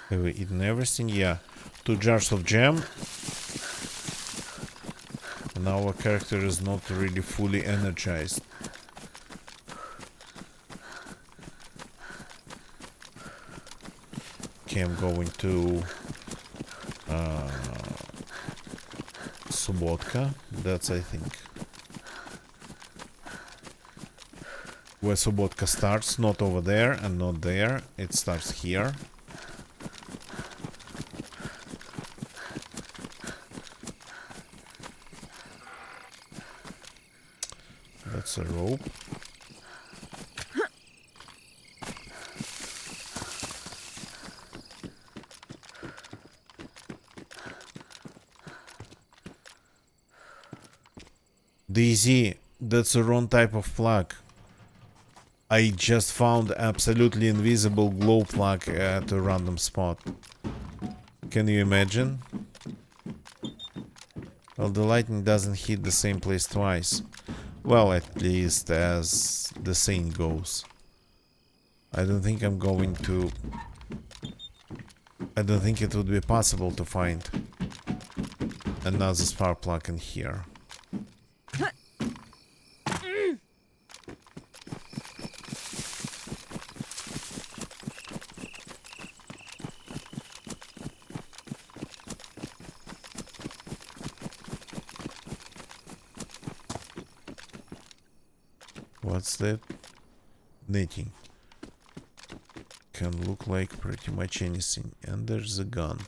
Have we eaten everything? Yeah. 2 jars of jam. And our character is not really fully energized. Okay, I'm going to Subotka. That's, I think, where Subotka starts. Not over there and not there. It starts here. That's a rope. DZ, that's the wrong type of plug. I just found absolutely invisible glow plug at a random spot. Can you imagine? Well, the lightning doesn't hit the same place twice. Well, at least as the saying goes. I don't think I'm going to... I don't think it would be possible to find another spark plug in here. What's that? Knitting. Can look like pretty much anything. And there's a gun.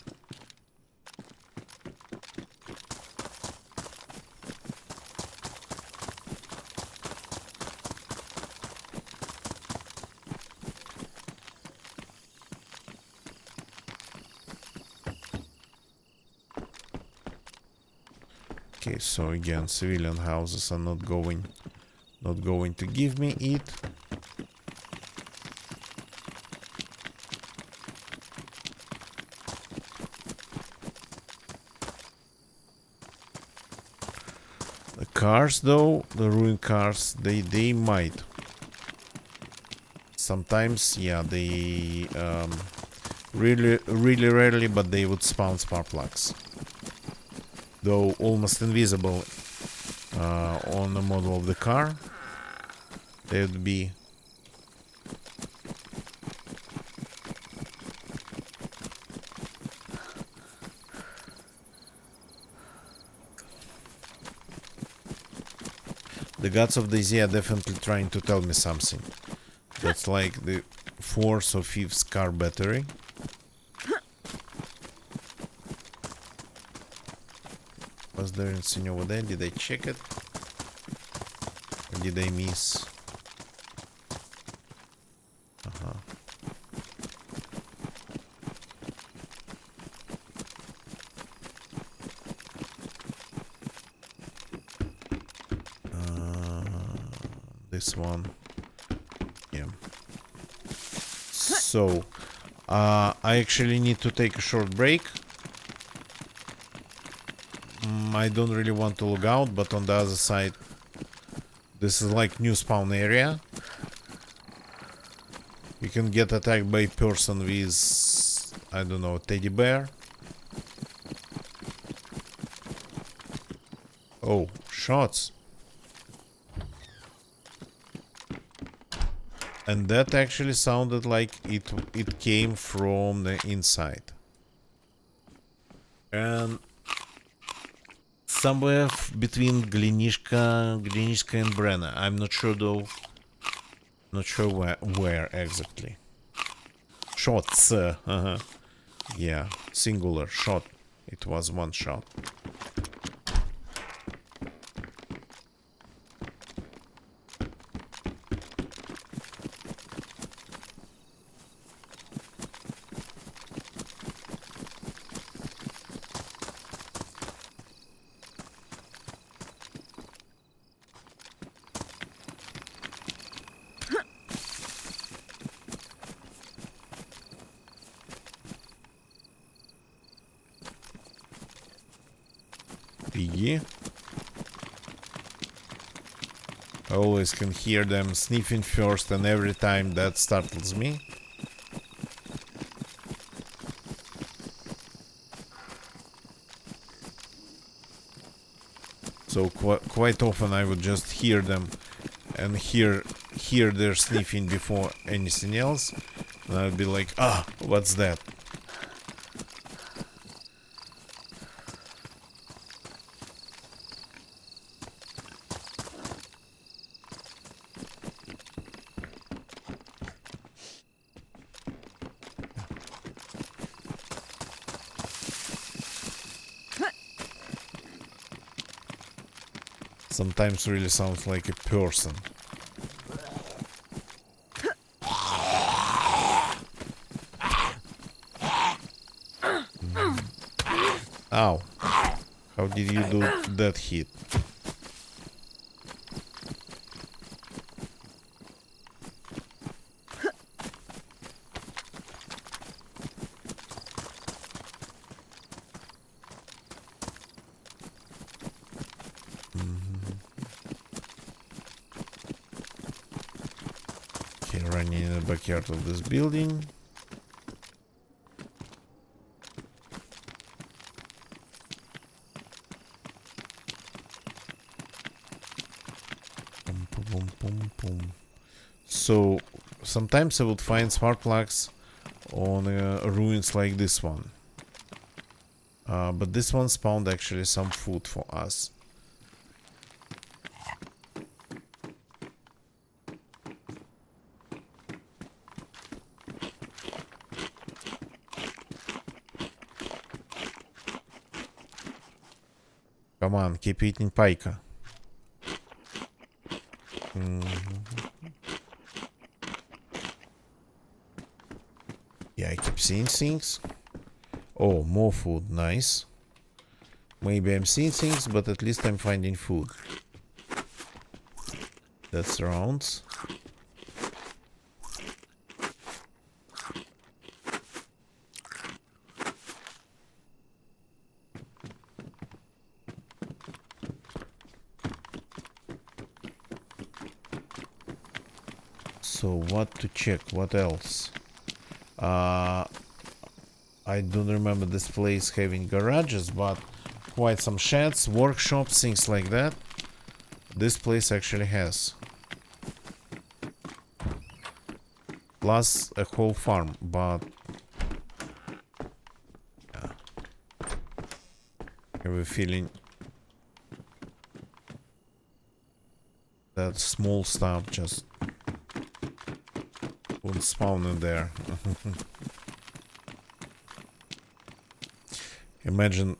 Okay, so again, civilian houses are not going to give me it. The cars though, the ruined cars, they might. Sometimes, yeah, they really rarely, but they would spawn spark plugs. Though almost invisible on the model of the car. They would be. The gods of the Z are definitely trying to tell me something. That's like the 4th or 5th car battery. Was there anything over there? Did I check it? Or did I miss? This one. Yeah. So, I actually need to take a short break. I don't really want to log out, but on the other side, this is like new spawn area. You can get attacked by a person with, I don't know, teddy bear. Oh, shots. And that actually sounded like it came from the inside. And somewhere between Glinishka and Brenna. I'm not sure though. Not sure where exactly. Shots. Yeah, singular shot. It was one shot. piggy. I always can hear them sniffing first, and every time that startles me. So quite often I would just hear them and hear their sniffing before anything else, and I'd be like, ah, what's that? Sometimes really sounds like a person. Ow. How did you do that hit? Okay, running in the backyard of this building. So sometimes I would find spark plugs on ruins like this one, but this one spawned actually some food for us. Come on, keep eating pica. Yeah, I keep seeing things. Oh, more food, nice. Maybe I'm seeing things, but at least I'm finding food. That's rounds. So what to check? What else? I don't remember this place having garages, but quite some sheds, workshops, things like that. This place actually has. Plus a whole farm, but yeah. I have a feeling that small stuff just won't spawn in there. Imagine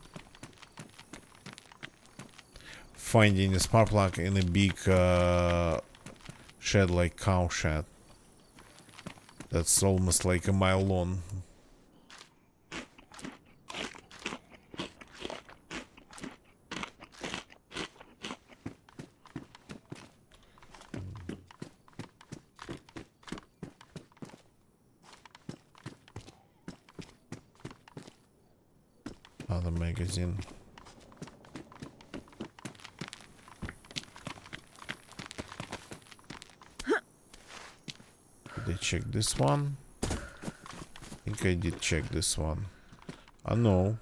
finding a spark plug in a big shed like cow shed. That's almost like a mile long. Other magazine. Did I check this one? I think I did check this one. I know.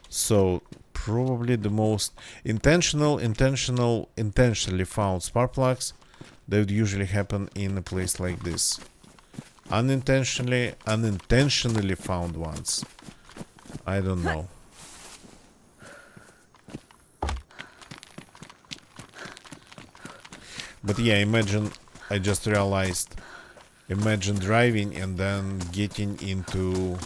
So probably the most intentionally found spark plugs that would usually happen in a place like this. Unintentionally found ones, I don't know. But yeah, imagine, I just realized, imagine driving and then getting into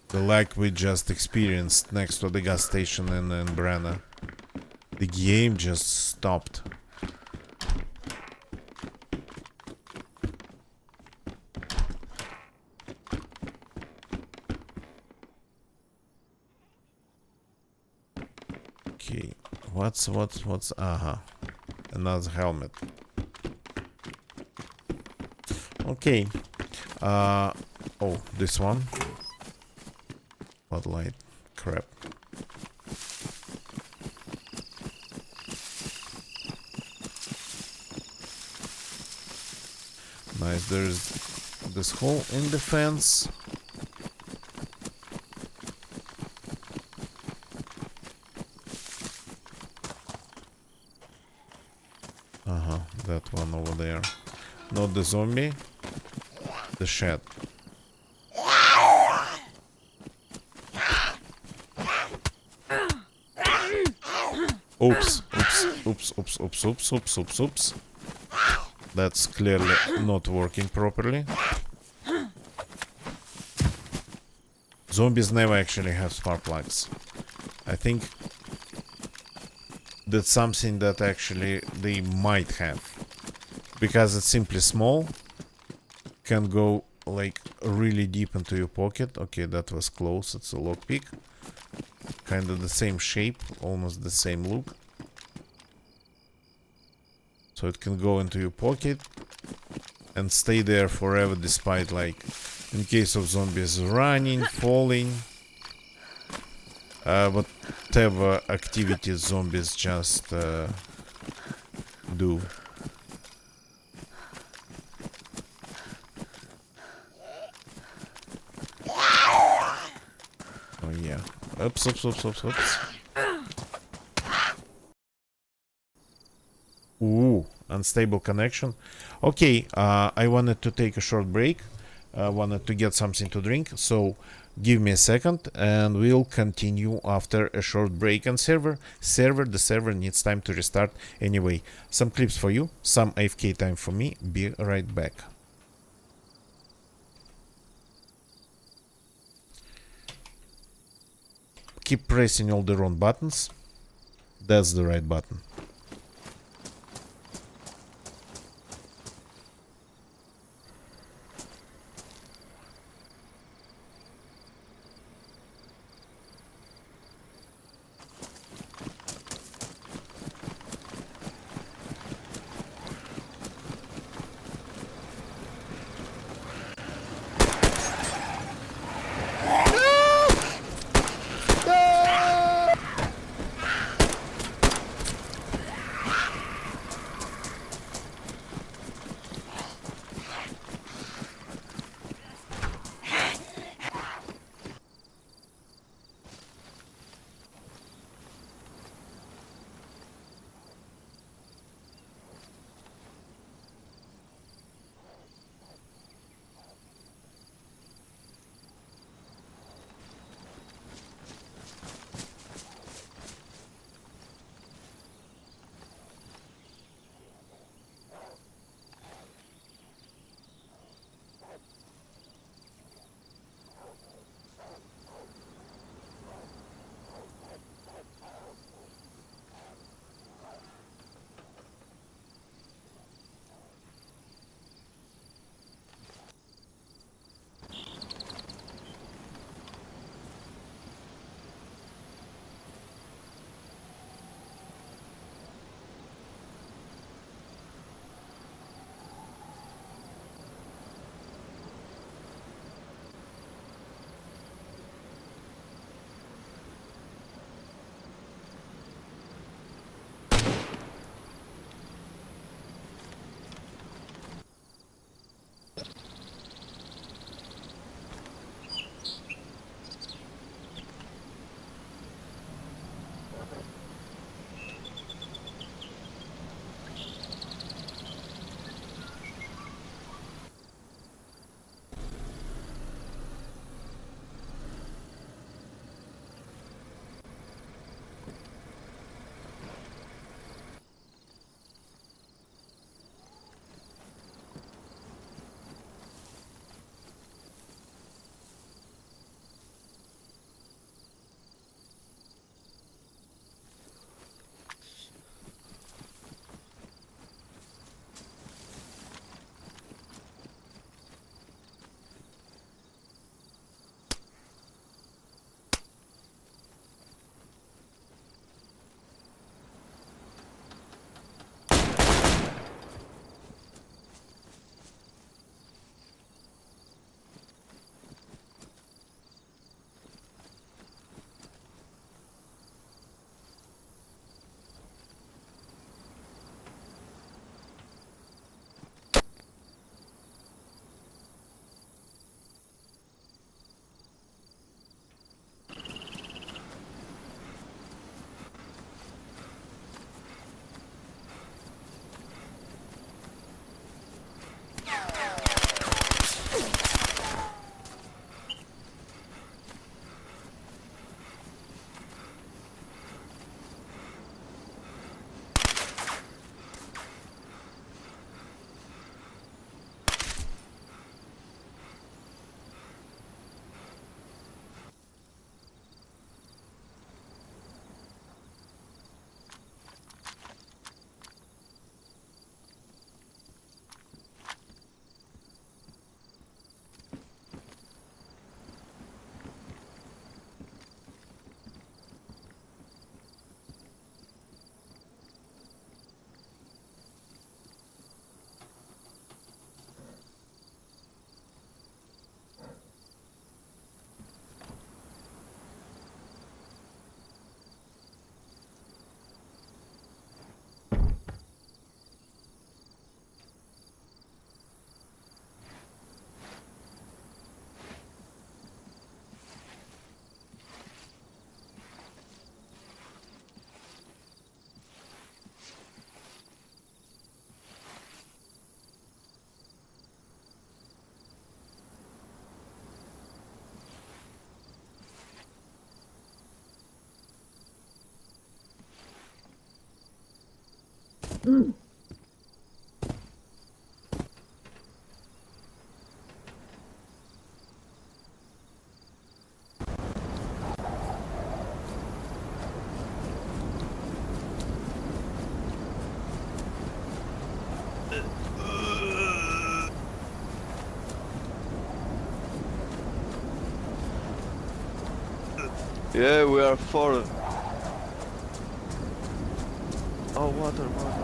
the lag we just experienced next to the gas station in Brenna. The game just stopped. Okay, What's another helmet. Okay. Oh, this one. Spotlight. Crap. Nice, there's this hole in the fence. That one over there. Not the zombie. The shed. Oops. That's clearly not working properly. Zombies never actually have spark plugs. I think that's something that actually they might have. Because it's simply small. Can go like really deep into your pocket. Okay, that was close. It's a lockpick. Kind of the same shape. Almost the same look. So it can go into your pocket and stay there forever, despite, like, in case of zombies running, falling, whatever activities zombies just do. Oh yeah. Oops. Ooh, unstable connection. Okay, I wanted to take a short break. I wanted to get something to drink, so give me a second and we'll continue after a short break. And the server needs time to restart anyway. Some clips for you, some AFK time for me. Be right back. Keep pressing all the wrong buttons. That's the right button. Yeah, we are four. Oh, water, water.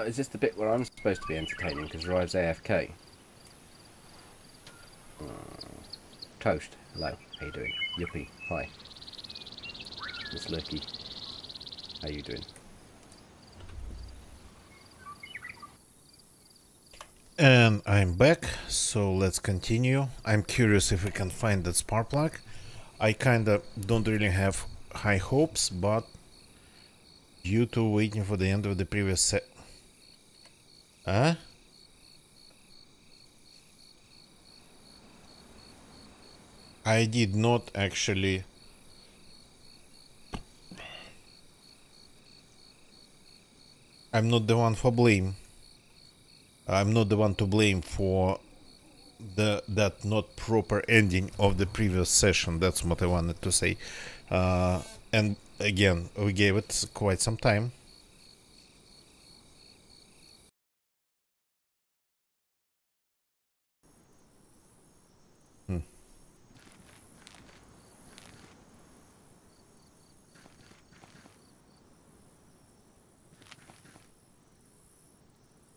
Is this the bit where I'm supposed to be entertaining because Rive's AFK? Toast, hello, how you doing? Yuppie, hi. Miss Lurky, how you doing? And I'm back, so let's continue. I'm curious if we can find that spark plug. I kinda don't really have high hopes, but due to waiting for the end of the previous set. Huh? I did not actually. I'm not the one for blame. I'm not the one to blame for that not proper ending of the previous session. That's what I wanted to say. And again, we gave it quite some time.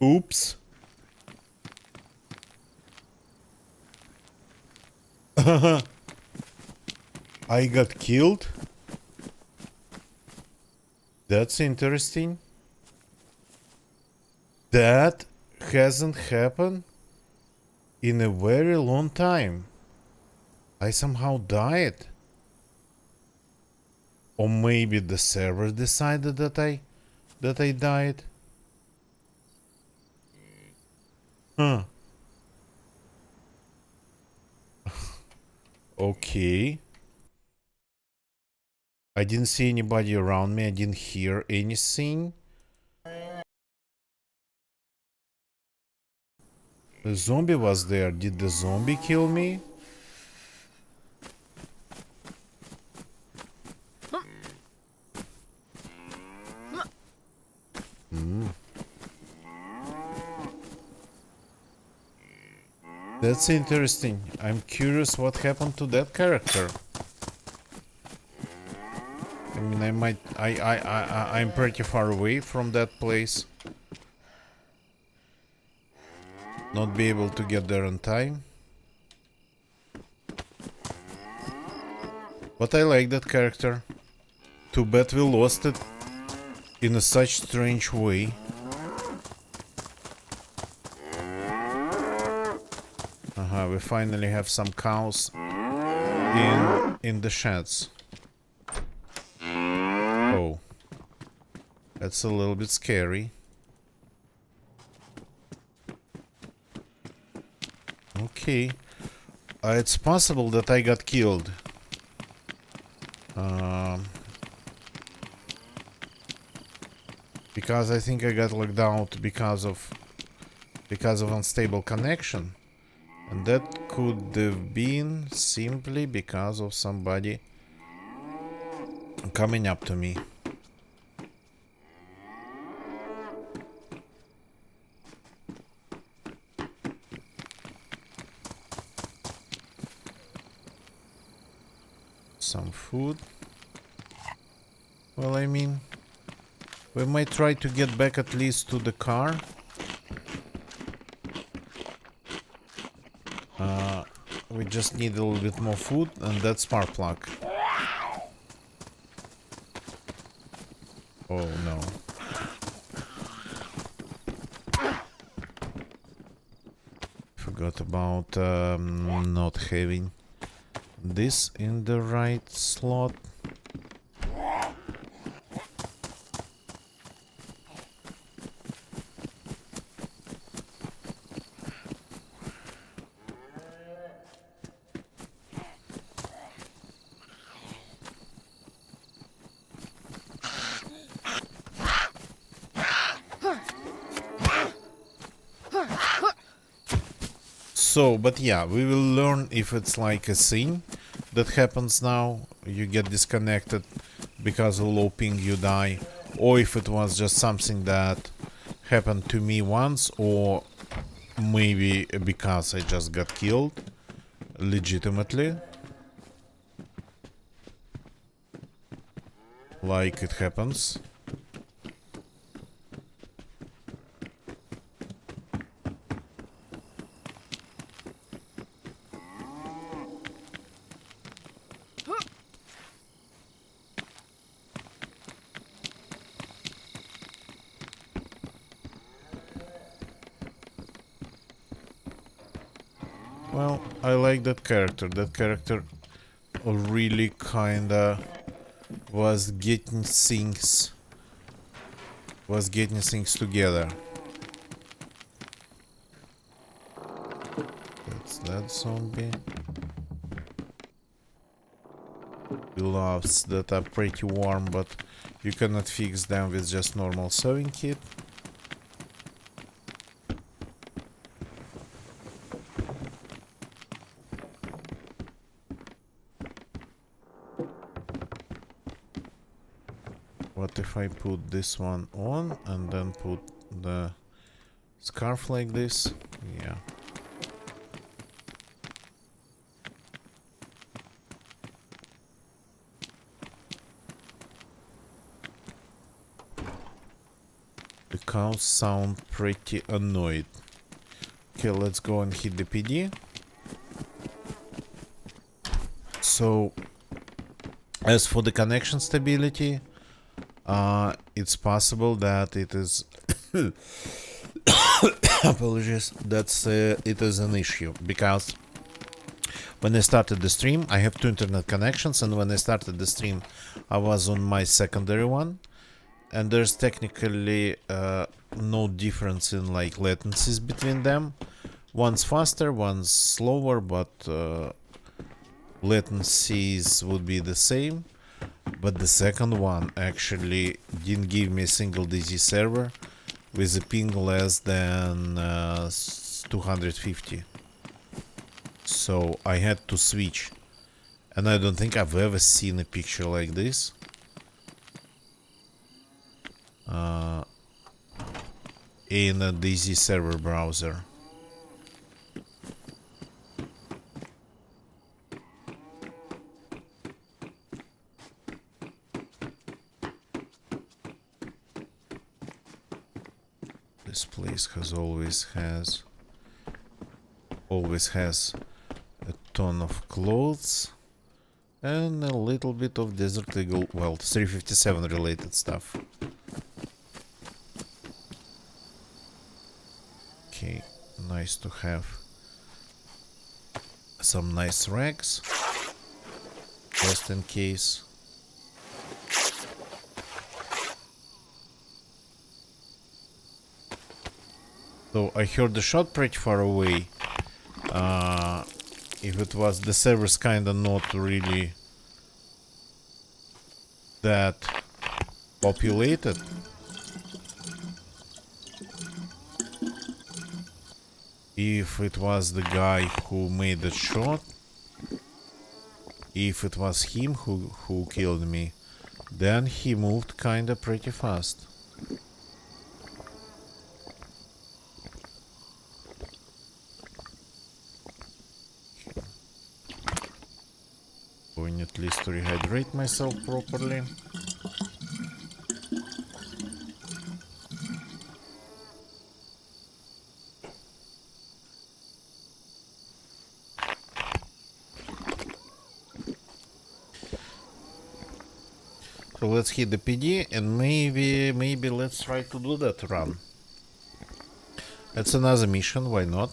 Oops. I got killed. That's interesting. That hasn't happened in a very long time. I somehow died. Or maybe the server decided that I died. Huh. Okay. I didn't see anybody around me. I didn't hear anything. The zombie was there. Did the zombie kill me? That's interesting. I'm curious what happened to that character. I mean, I'm pretty far away from that place. Not be able to get there on time. But I like that character. Too bad we lost it in a such strange way. We finally have some cows in the sheds. Oh, that's a little bit scary. Okay, it's possible that I got killed. Because I think I got locked out because of unstable connection. And that could have been simply because of somebody coming up to me. Some food. Well, I mean, we might try to get back at least to the car. We just need a little bit more food, and that's spark plug. Oh no. Forgot about not having this in the right slot. So, but yeah, we will learn if it's like a thing that happens now, you get disconnected because of low ping, you die, or if it was just something that happened to me once, or maybe because I just got killed legitimately, like it happens. Well, I like that character. That character really kinda was getting things together. That's that zombie. Gloves that are pretty warm, but you cannot fix them with just normal sewing kit. What if I put this one on and then put the scarf like this? Yeah. The cows sound pretty annoyed. Okay, let's go and hit the PD. So, as for the connection stability, it's possible that it is apologies, it is an issue, because when I started the stream I have two internet connections, and when I started the stream I was on my secondary one, and there's technically no difference in like latencies between them. One's faster, one's slower, but latencies would be the same. But the second one actually didn't give me a single DZ server with a ping less than 250. So I had to switch. And I don't think I've ever seen a picture like this. In a DZ server browser. This place always has a ton of clothes and a little bit of Desert Eagle, well, 357 related stuff. Okay, nice to have some nice rags, just in case. So I heard the shot pretty far away. If it was, the server's kinda not really that populated. If it was the guy who made the shot, if it was him who killed me, then he moved kinda pretty fast. Going at least to rehydrate myself properly. So let's hit the PD and maybe let's try to do that run. It's another mission, why not?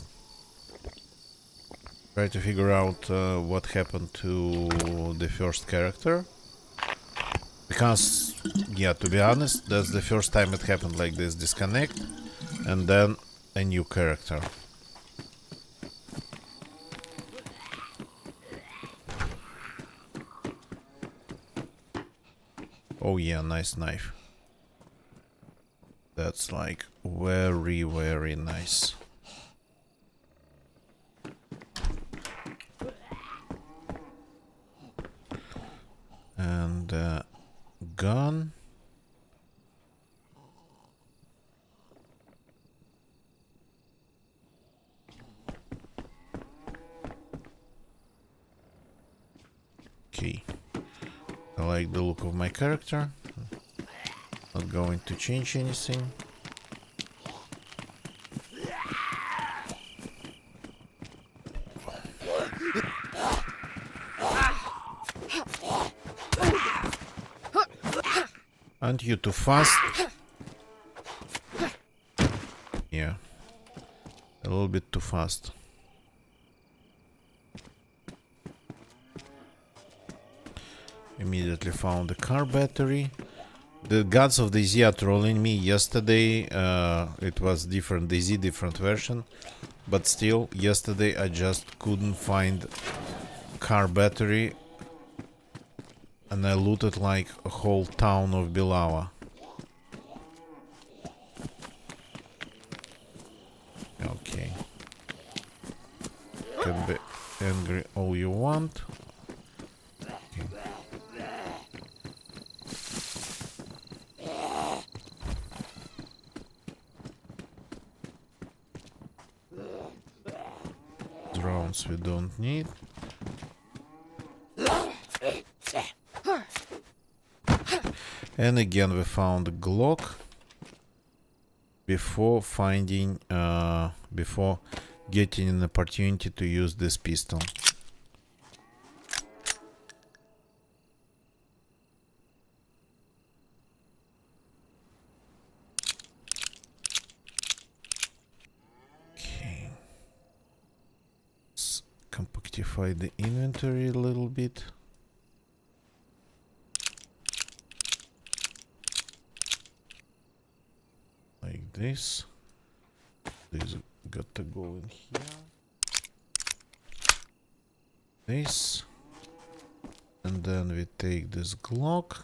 Try to figure out what happened to the first character. Because, yeah, to be honest, that's the first time it happened like this. Disconnect, and then a new character. Oh yeah, nice knife. That's like very, very nice. Okay. I like the look of my character. Not going to change anything. Aren't you too fast? Yeah. A little bit too fast. Immediately found the car battery. The gods of DayZ are trolling me yesterday. It was different DayZ, different version. But still, yesterday I just couldn't find car battery. And I looted like a whole town of Bilava. Okay. Can be angry all you want. Okay. Drones we don't need. And again we found a Glock before finding before getting an opportunity to use this pistol. Okay. Let's compactify the inventory a little bit. Like this. This got to go in here. This. And then we take this Glock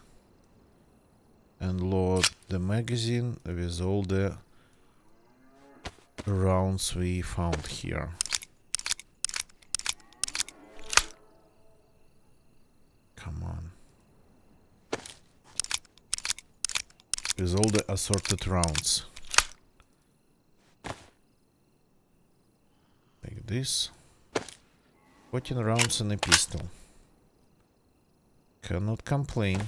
and load the magazine with all the rounds we found here. Come on. With all the assorted rounds. Like this. 14 rounds in a pistol. Cannot complain.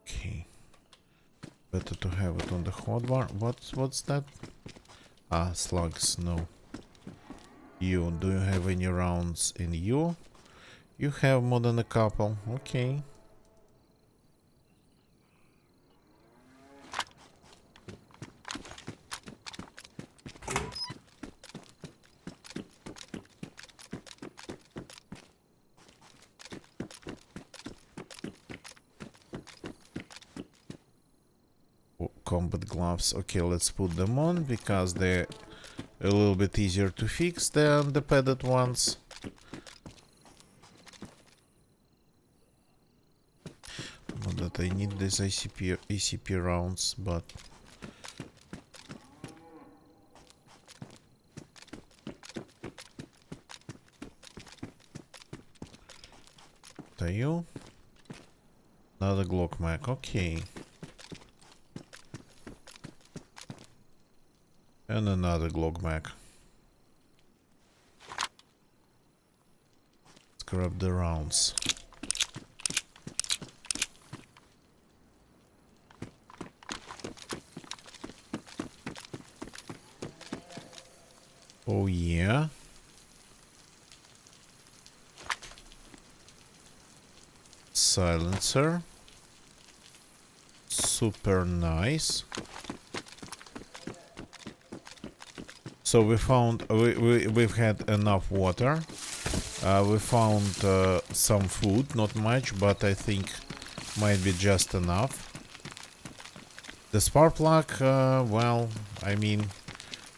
Okay. Better to have it on the hotbar. What's that? Ah, slugs, no. You, do you have any rounds in you? You have more than a couple. Okay. Combat gloves. Okay, let's put them on because they're a little bit easier to fix than the padded ones. Not that I need these ACP rounds, but are you? Another Glock mag. Okay. And another Glock mag. Let's grab the rounds. Oh yeah. Silencer. Super nice. So we found we've had enough water. We found some food, not much, but I think might be just enough. The spark plug, well, I mean,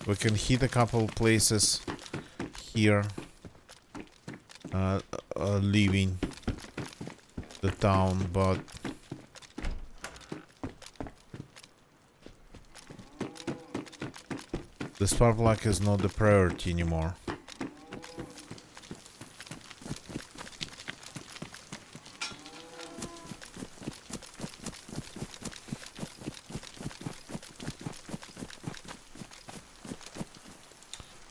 we can hit a couple places here, leaving the town, but the spark plug is not the priority anymore.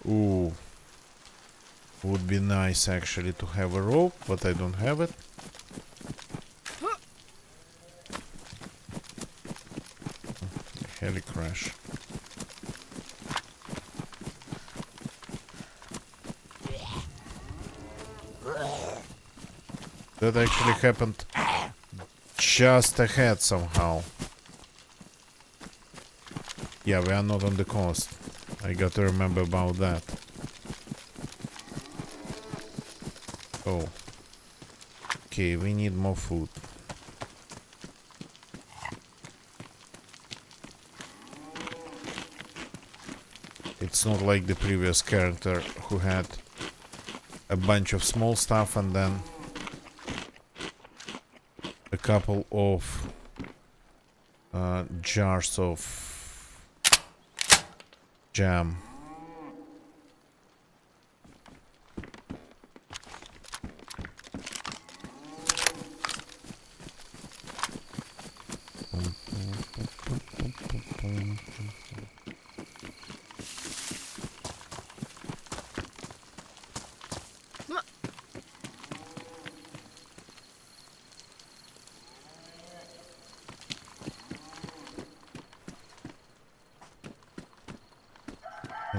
Ooh, Would be nice actually to have a rope, but I don't have it. Heli crash. That actually happened just ahead somehow. Yeah, we are not on the coast. I got to remember about that. Oh. Okay, we need more food. It's not like the previous character who had a bunch of small stuff and then a couple of jars of jam.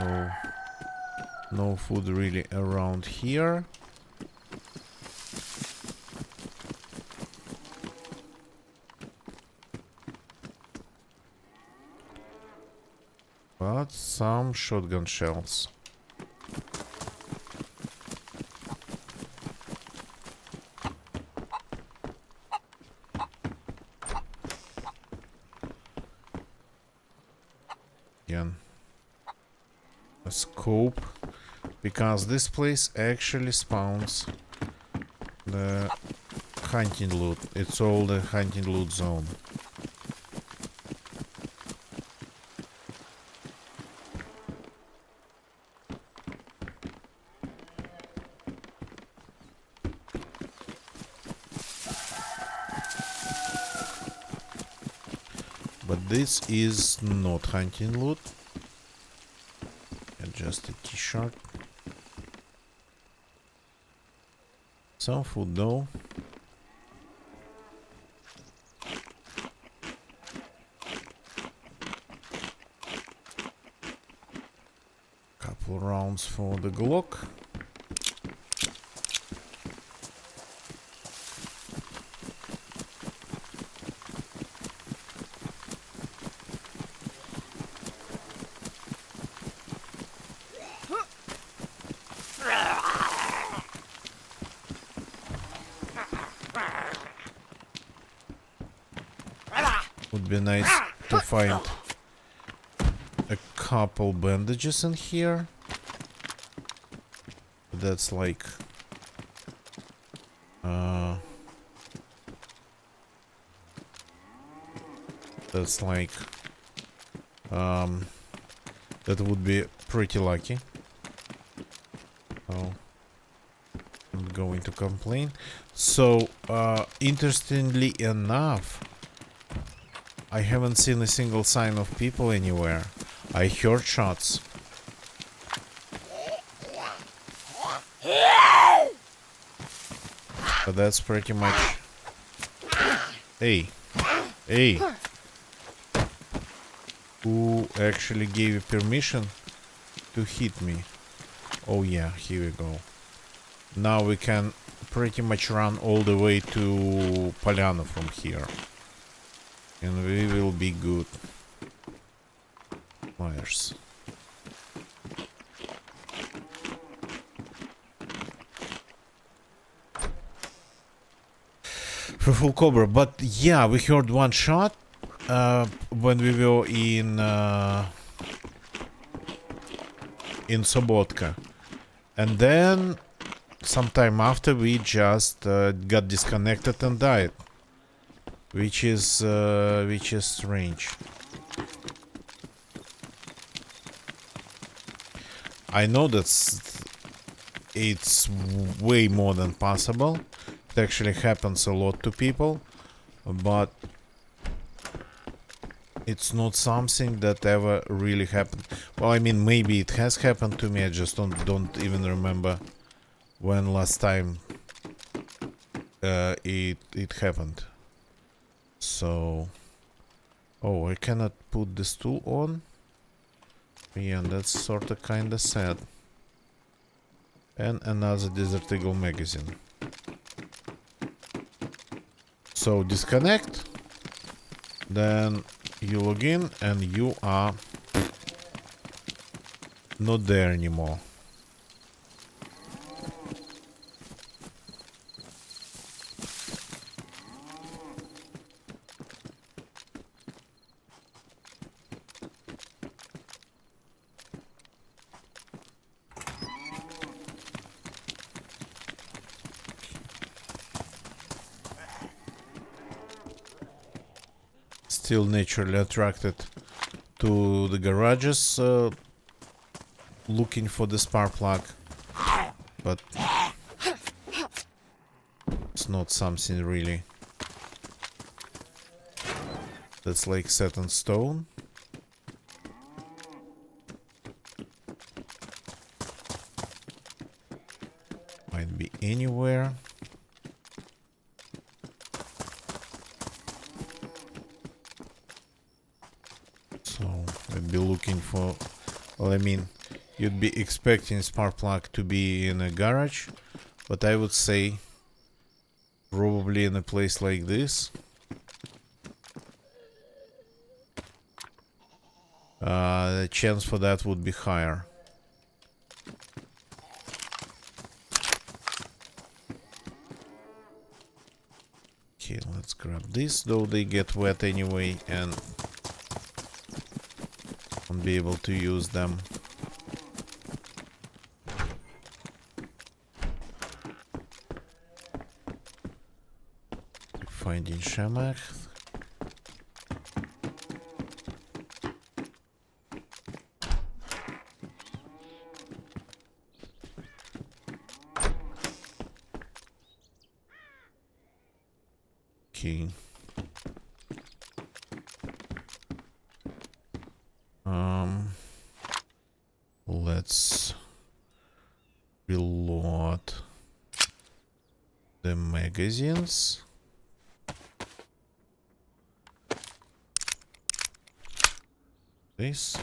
Oh, no food really around here. But some shotgun shells. Again. A scope, because this place actually spawns the hunting loot. It's all the hunting loot zone. But this is not hunting loot. Just a t-shirt. Some food though. Couple rounds for the Glock. Would be nice to find a couple bandages in here. That's like that would be pretty lucky. Oh, I'm going to complain. So interestingly enough, I haven't seen a single sign of people anywhere. I heard shots. But that's pretty much... Hey. Hey. Who actually gave you permission to hit me? Oh yeah, here we go. Now we can pretty much run all the way to Polyana from here. And we will be good. Flyers. For full cover, but yeah, we heard one shot when we were in Sobotka, and then sometime after we just got disconnected and died. Which is strange. I know it's way more than possible. It actually happens a lot to people, but it's not something that ever really happened. Well, I mean, maybe it has happened to me. I just don't even remember when last time it happened. So, oh, I cannot put this tool on. Yeah, that's sort of kind of sad. And another Desert Eagle magazine. So disconnect, then you log in and you are not there anymore. Still naturally attracted to the garages, looking for the spark plug, but it's not something really that's like set in stone. Might be anywhere. So I'd be looking for, well, I mean, you'd be expecting spark plug to be in a garage, but I would say probably in a place like this. The chance for that would be higher. Okay, let's grab this, though they get wet anyway and won't be able to use them. Finding Shamak. Okay. Let's reload the magazines. This.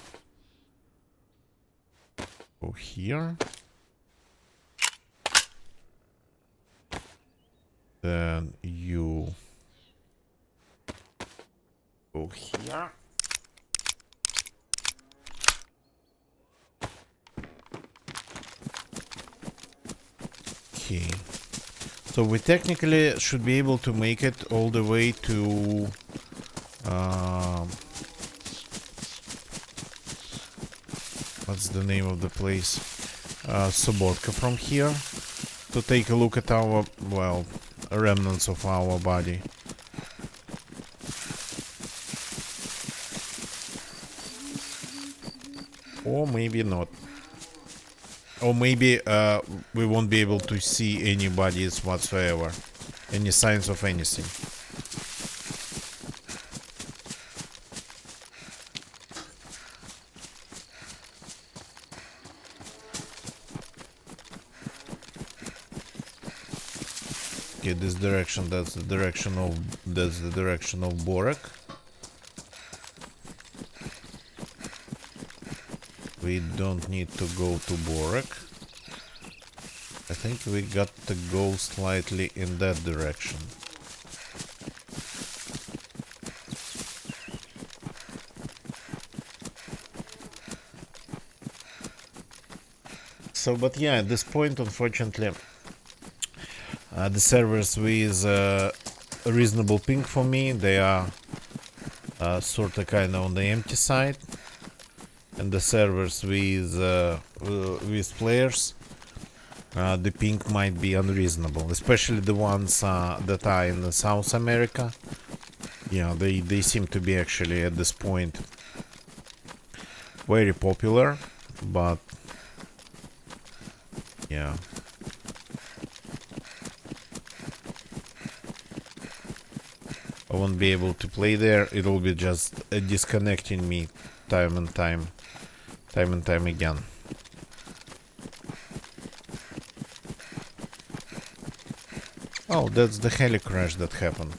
Go here. Then you go here. Okay. So we technically should be able to make it all the way to what's the name of the place? Sobotka from here, to take a look at our, well, remnants of our body. Or maybe not. Or maybe we won't be able to see any bodies whatsoever. Any signs of anything. Okay, this direction, that's the direction of Borak. We don't need to go to Borak. I think we got to go slightly in that direction. So, but yeah, at this point, unfortunately, the servers with a reasonable ping for me, they are sort of kind of on the empty side. And the servers with players, the ping might be unreasonable, especially the ones that are in South America. Yeah, they seem to be actually at this point very popular, but yeah. I won't be able to play there. It'll be just disconnecting me time and time again. Oh, that's the heli crash that happened.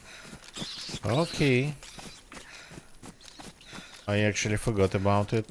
Okay. I actually forgot about it.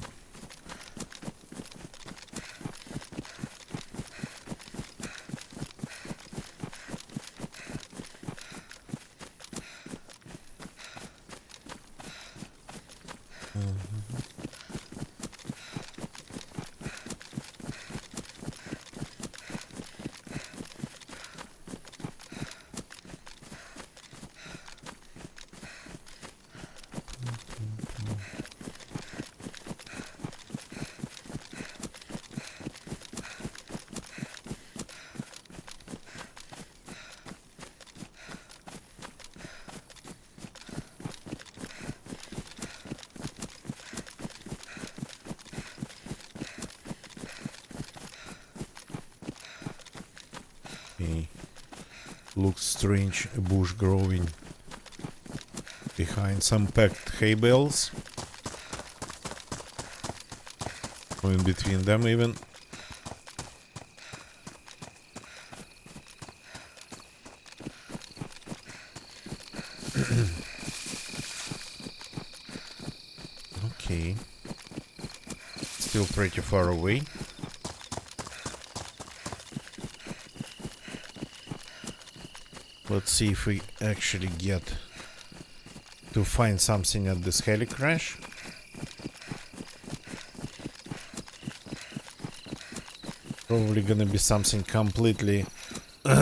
Okay. Looks strange, a bush growing behind some packed hay bales. Or in between them even. Okay. Still pretty far away. Let's see if we actually get to find something at this heli crash. Probably gonna be something completely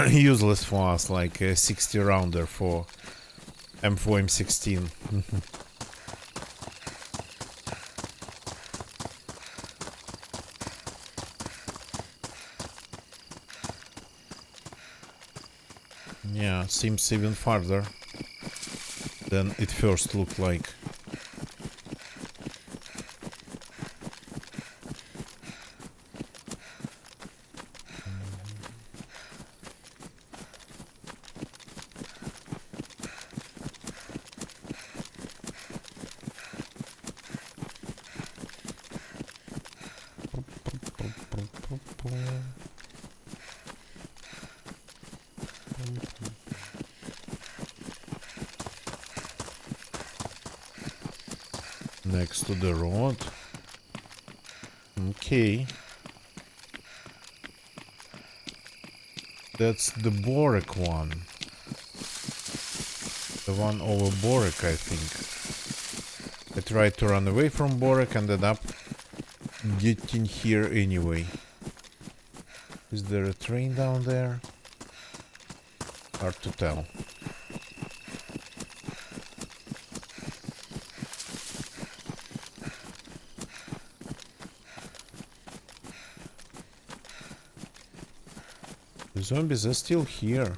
useless for us, like a 60 rounder for M4 M16. Yeah, seems even farther than it first looked like. Next to the road. Okay. That's the Borek one. The one over Borek, I think. I tried to run away from Borek, ended up getting here anyway. Is there a train down there? Hard to tell. The zombies are still here.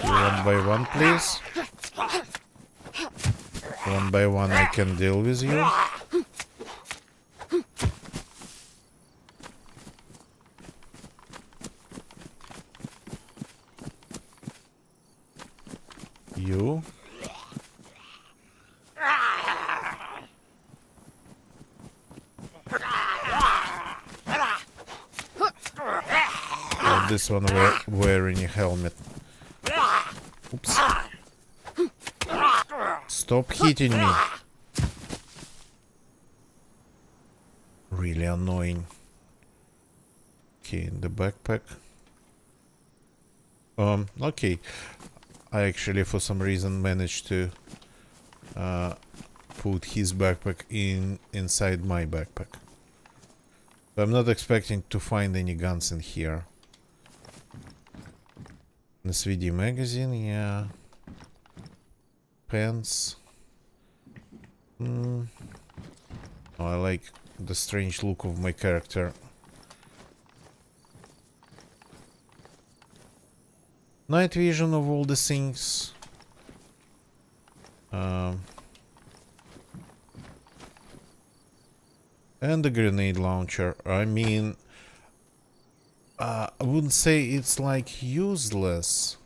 One by one, please. One by one, I can deal with you. You. Oh, this one wearing a helmet. Oops. Stop hitting me. Really annoying. Okay, in the backpack. Okay. I actually, for some reason, managed to put his backpack inside my backpack. But I'm not expecting to find any guns in here. SVD magazine, yeah. Pants. Oh, I like the strange look of my character. Night vision of all the things. And the grenade launcher. I mean, I wouldn't say it's like useless,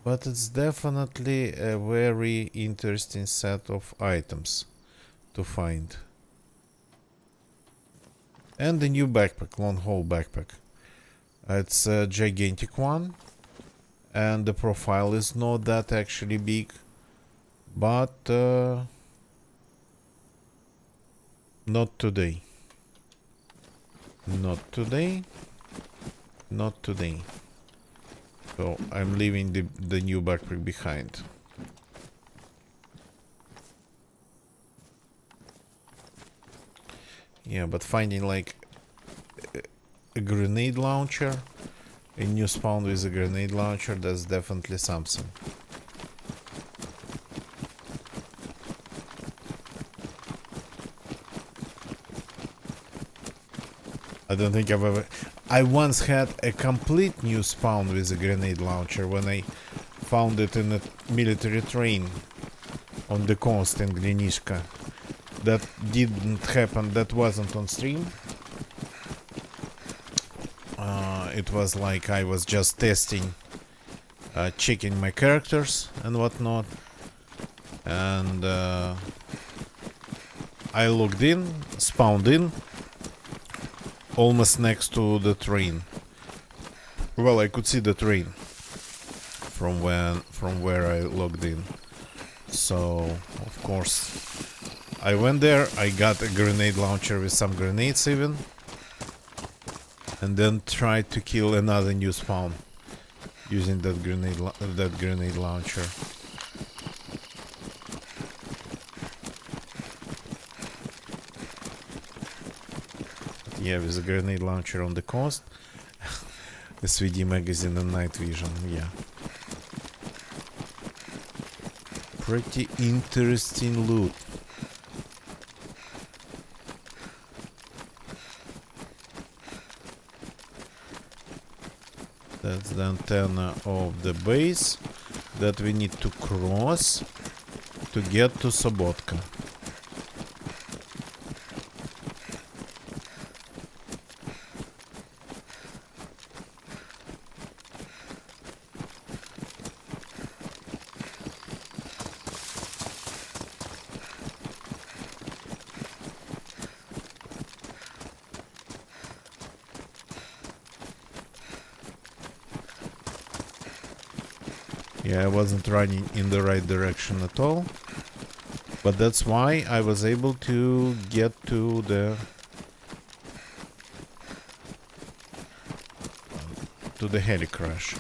But it's definitely a very interesting set of items to find. And a new backpack, long haul backpack. It's a gigantic one, and the profile is not that actually big, but not today. Not today. Not today. So I'm leaving the new backpack behind. Yeah, but finding like a grenade launcher, a new spawn with a grenade launcher, that's definitely something. I don't think I've ever... I once had a complete new spawn with a grenade launcher when I found it in a military train on the coast in Glinishka. That didn't happen, that wasn't on stream. It was like I was just testing, checking my characters and whatnot. And I logged in, spawned in, almost next to the train. Well, I could see the train from where I logged in. So, of course, I went there, I got a grenade launcher with some grenades even, and then tried to kill another new spawn using that grenade launcher. Yeah, with a grenade launcher on the coast. The 3D magazine and night vision, yeah. Pretty interesting loot. That's the antenna of the base that we need to cross to get to Sobotka. Yeah, I wasn't running in the right direction at all, but that's why I was able to get to the heli crash.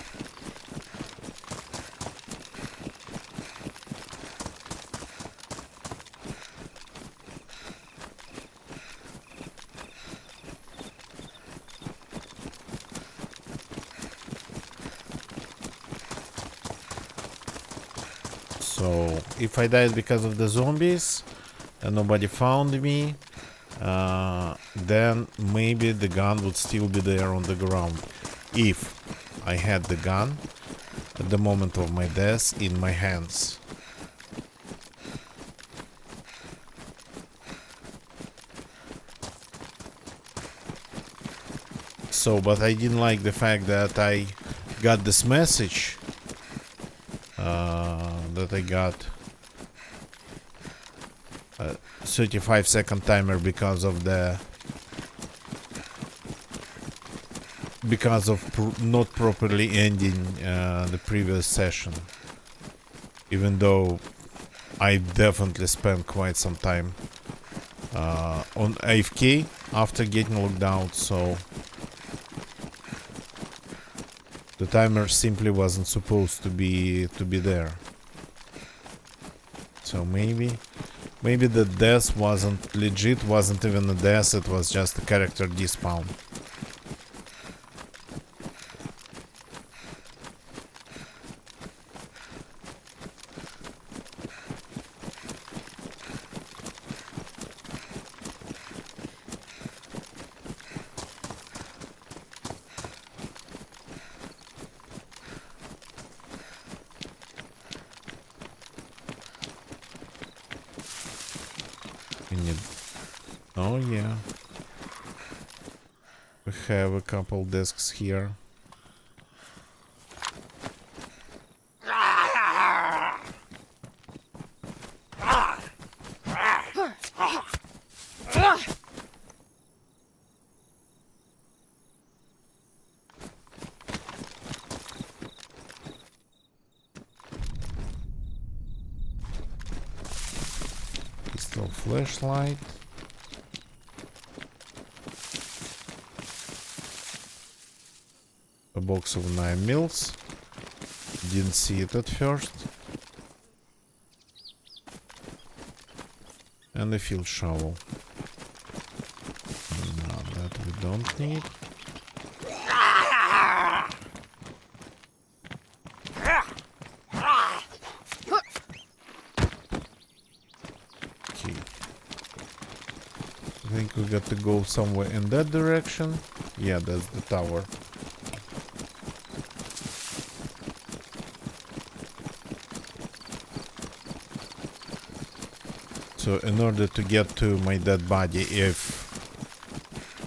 So if I died because of the zombies and nobody found me, then maybe the gun would still be there on the ground. If I had the gun at the moment of my death in my hands. So, but I didn't like the fact that I got this message. That I got a 35-second timer because of not properly ending the previous session, even though I definitely spent quite some time on AFK after getting locked out, so the timer simply wasn't supposed to be there. So maybe the death wasn't legit, wasn't even a death, it was just a character despawn. Oh yeah, we have a couple discs here. flashlight. A box of 9 mils. Didn't see it at first. And a field shovel. No, that we don't need. Okay. I think we got to go somewhere in that direction. Yeah, that's the tower. So in order to get to my dead body, if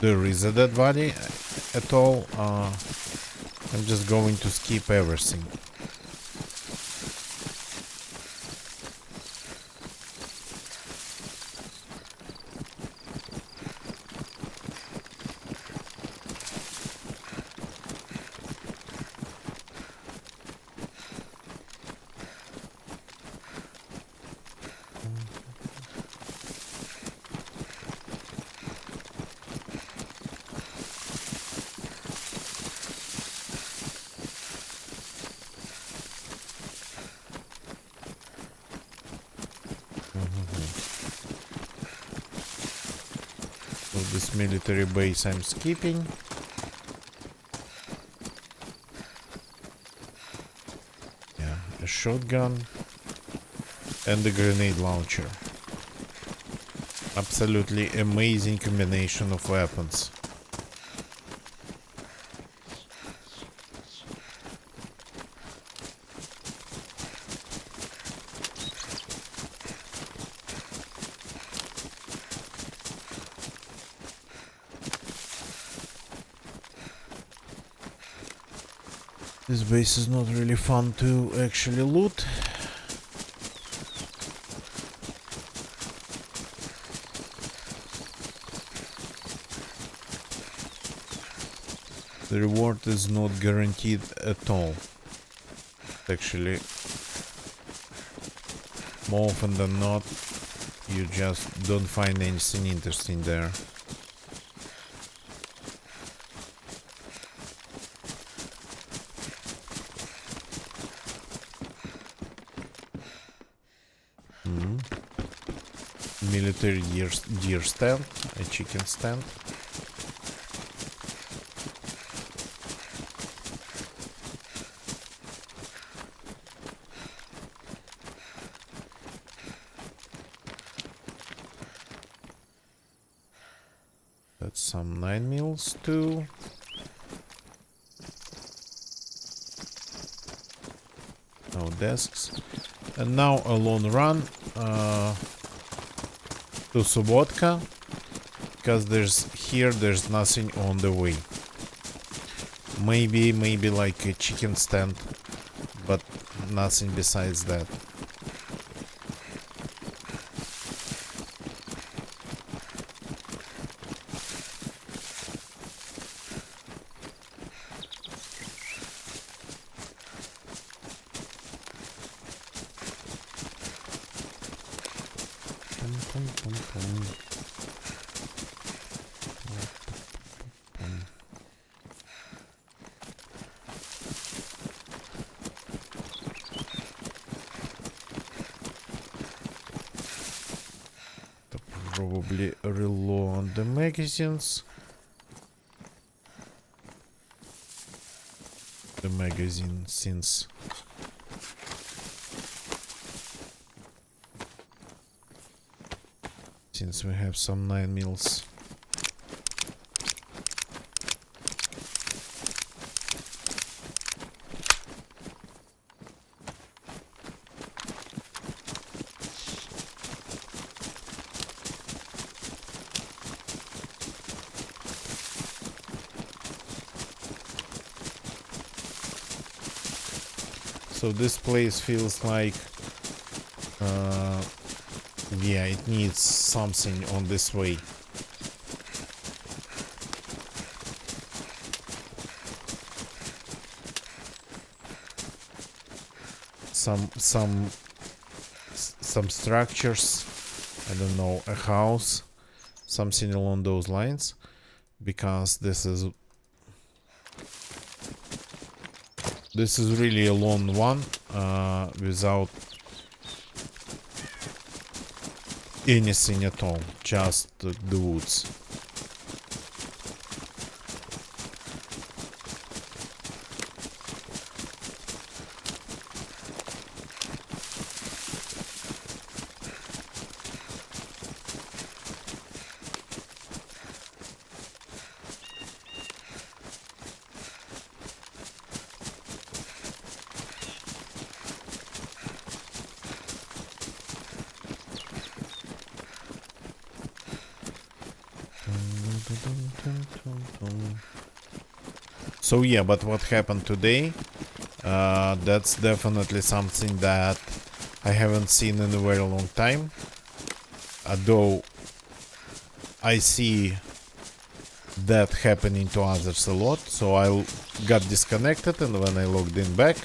there is a dead body at all, I'm just going to skip everything. So this military base I'm skipping. Yeah, a shotgun and a grenade launcher. Absolutely amazing combination of weapons. This base is not really fun to actually loot. The reward is not guaranteed at all. Actually, more often than not, you just don't find anything interesting there. Military deer stand, a chicken stand. That's some 9 mils too. No desks. And now a long run to Subotka, because there's nothing on the way. Maybe like a chicken stand, but nothing besides that. Probably reload the magazines. The magazine since we have some 9 mils. So this place feels like, yeah, it needs something on this way. Some structures I don't know, a house, something along those lines, because this is really a long one, without anything at all, just the woods. So yeah, but what happened today, that's definitely something that I haven't seen in a very long time. Although I see that happening to others a lot, so I got disconnected, and when I logged in back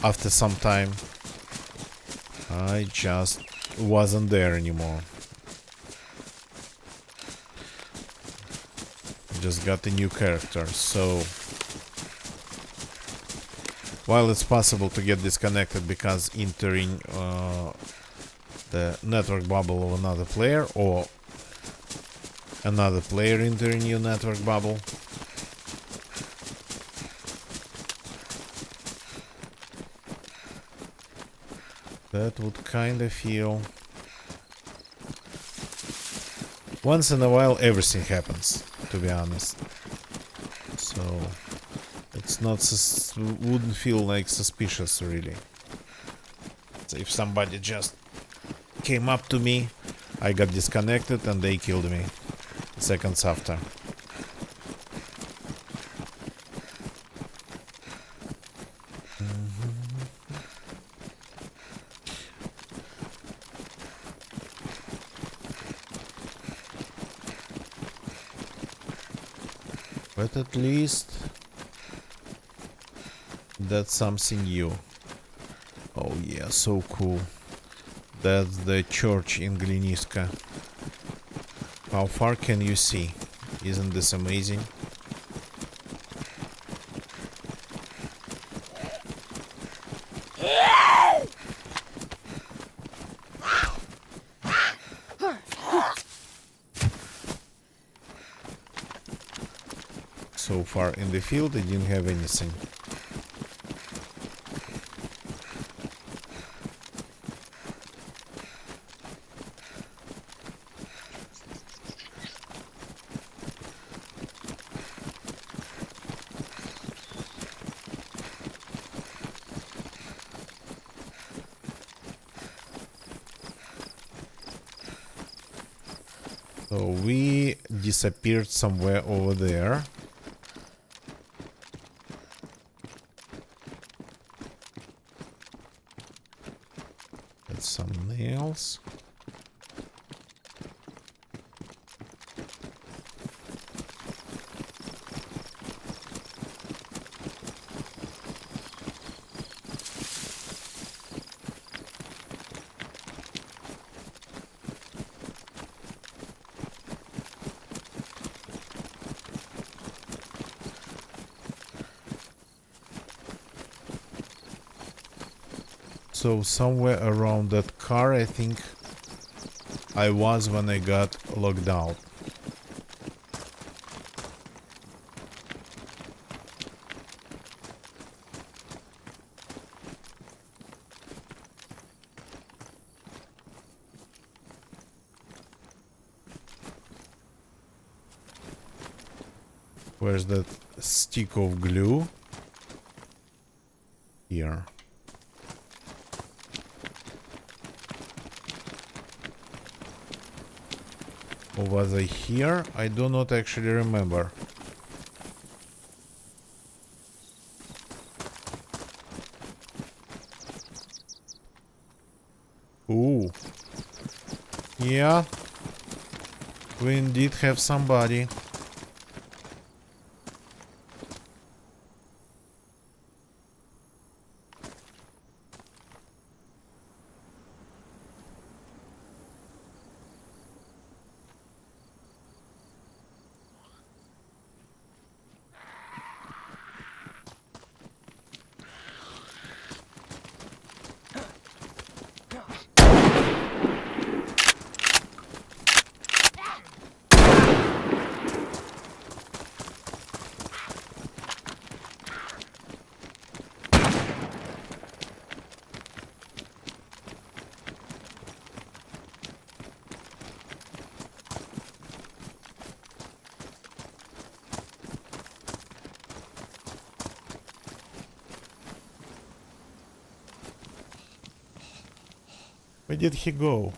after some time, I just wasn't there anymore. Just got a new character, so while it's possible to get disconnected because entering the network bubble of another player, or another player entering your network bubble, that would kind of feel... Once in a while everything happens, to be honest. So it's not wouldn't feel like suspicious, really. So if somebody just came up to me, I got disconnected and they killed me seconds after. But at least that's something new. Oh yeah, so cool. That's the church in Gliniska. How far can you see? Isn't this amazing? So far in the field I didn't have anything. So we disappeared somewhere over there. That's some nails. So somewhere around that car, I think I was when I got logged out. Where's that stick of glue? Here. Or was I here? I do not actually remember. Ooh. Yeah. We indeed have somebody. Where did he go?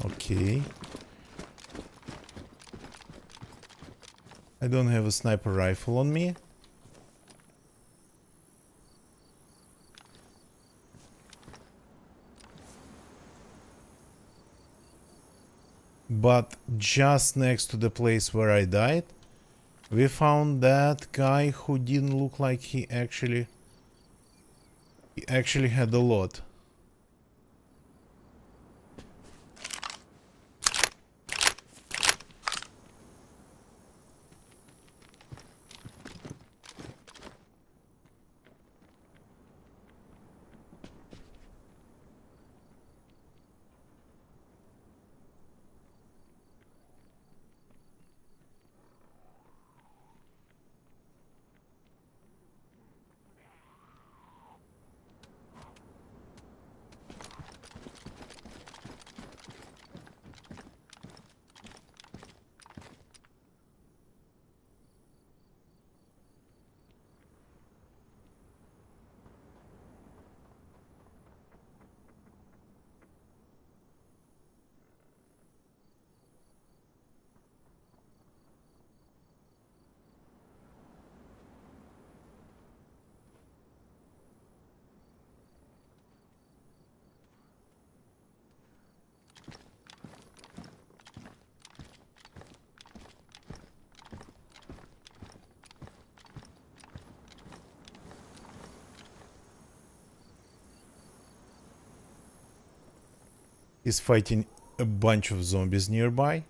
Okay. I don't have a sniper rifle on me. But just next to the place where I died, we found that guy who didn't look like he actually had a lot. He's fighting a bunch of zombies nearby.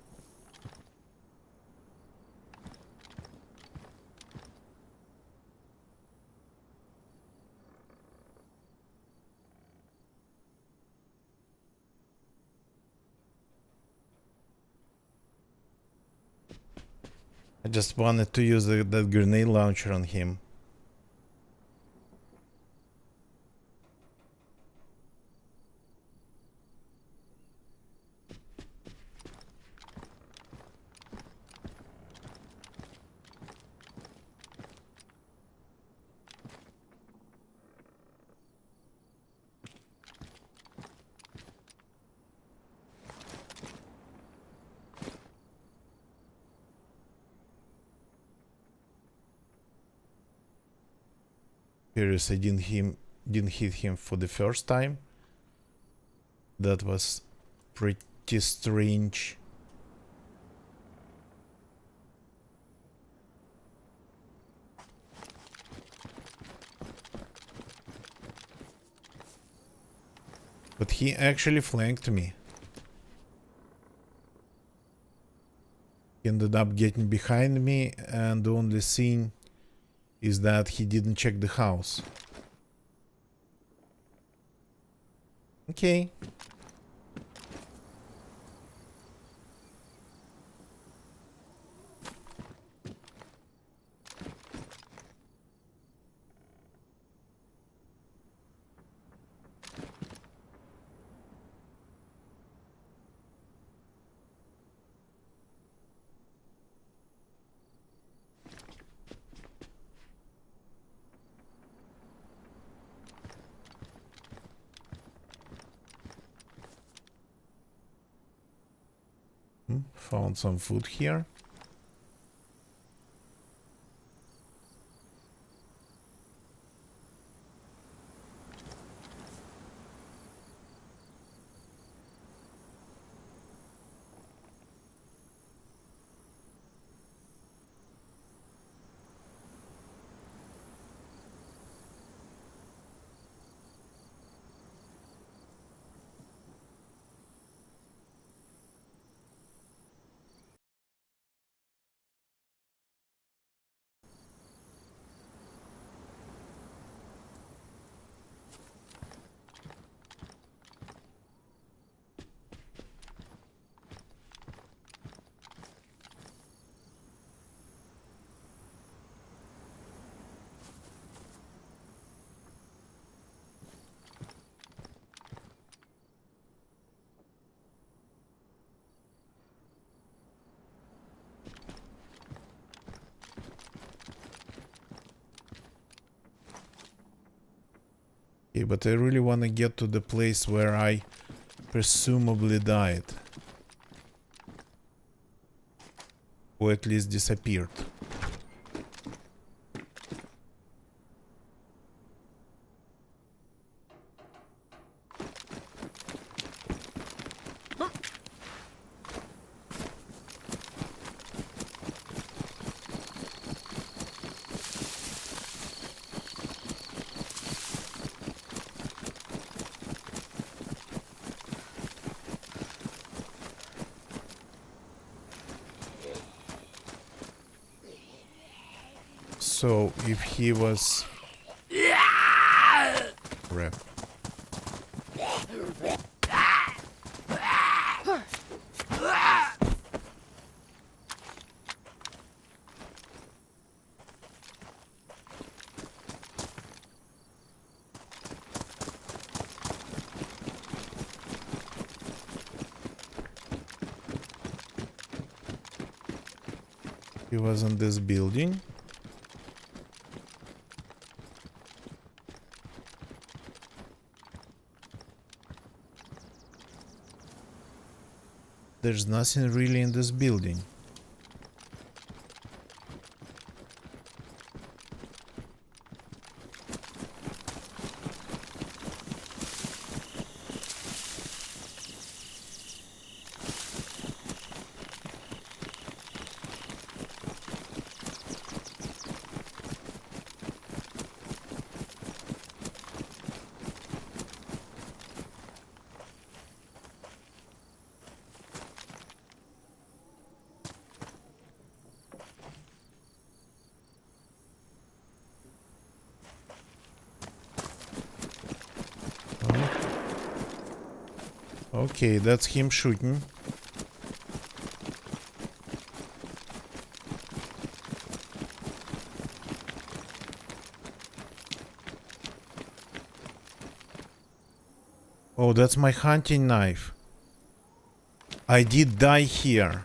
I just wanted to use that grenade launcher on him. Curious, I didn't hit him for the first time. That was pretty strange. But he actually flanked me. He ended up getting behind me, and the only thing is that he didn't check the house. Okay. Found some food here. Okay, but I really want to get to the place where I presumably died. Or at least disappeared. So, if he was... Crap. He was in this building. There's nothing really in this building. Okay, that's him shooting. Oh, that's my hunting knife. I did die here.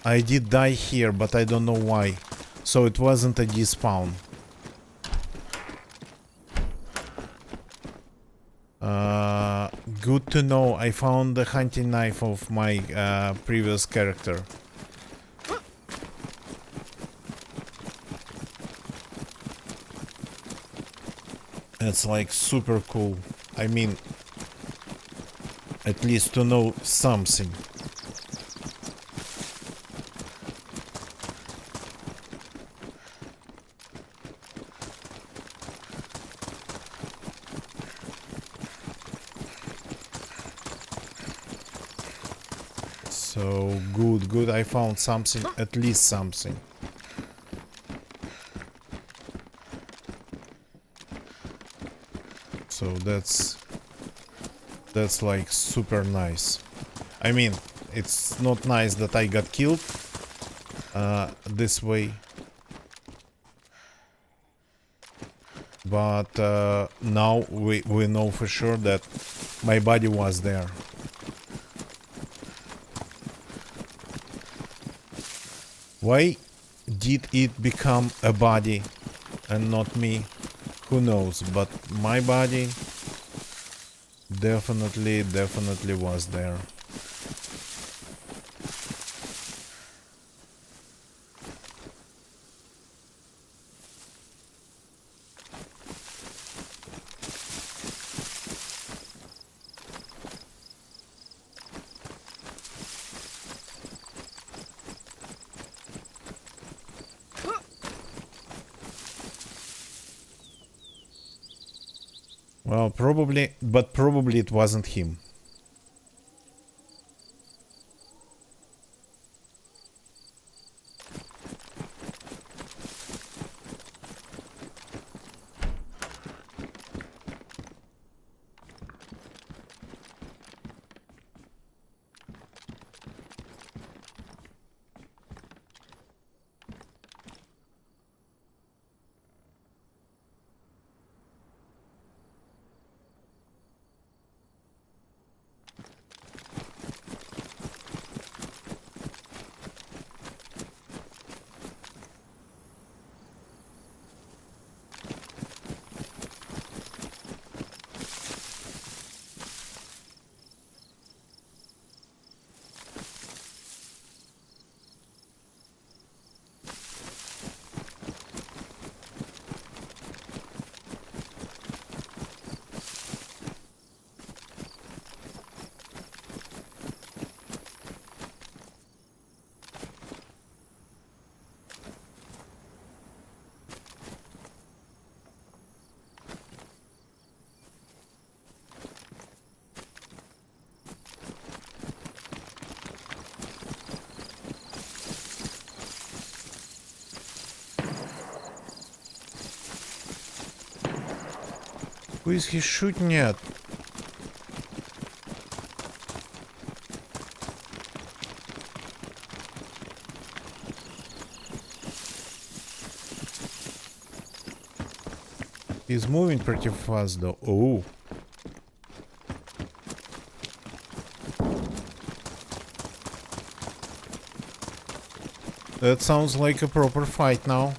I did die here, but I don't know why. So it wasn't a despawn. Good to know. I found the hunting knife of my previous character. It's like super cool. I mean, at least to know something. So good, I found something, at least something. So that's like super nice. I mean, it's not nice that I got killed this way. But now we know for sure that my body was there. Why did it become a body and not me? Who knows, but my body definitely was there. Well, probably it wasn't him. Who is he shooting at? He's moving pretty fast though. Oh. That sounds like a proper fight now.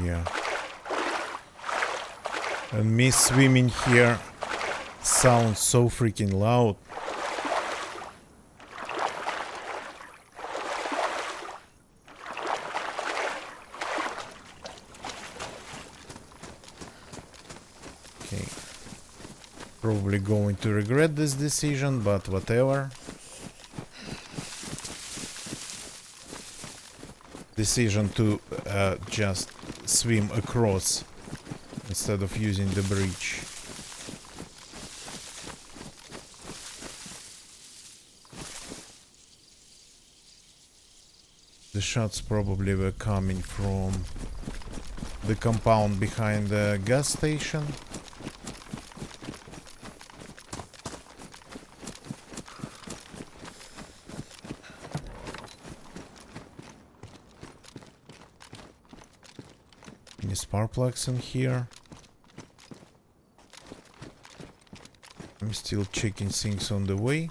Yeah. And me swimming here sounds so freaking loud. Okay. Probably going to regret this decision, but whatever. Decision to just swim across instead of using the bridge. The shots probably were coming from the compound behind the gas station. Any spark plugs in here? I'm still checking things on the way.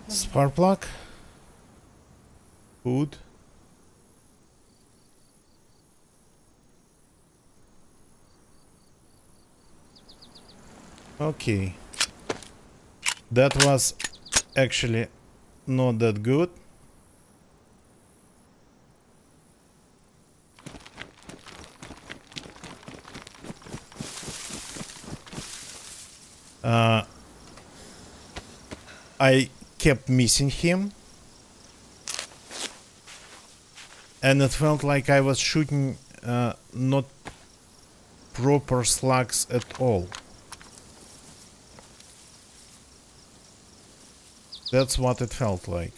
Spark plug. Food. Okay. That was actually not that good. I kept missing him, and it felt like I was shooting not proper slugs at all. That's what it felt like.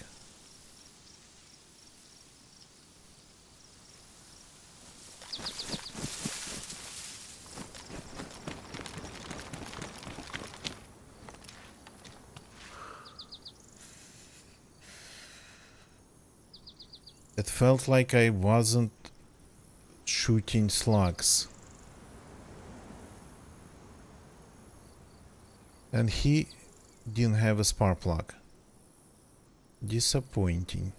It felt like I wasn't shooting slugs. And he didn't have a spark plug. Disappointing.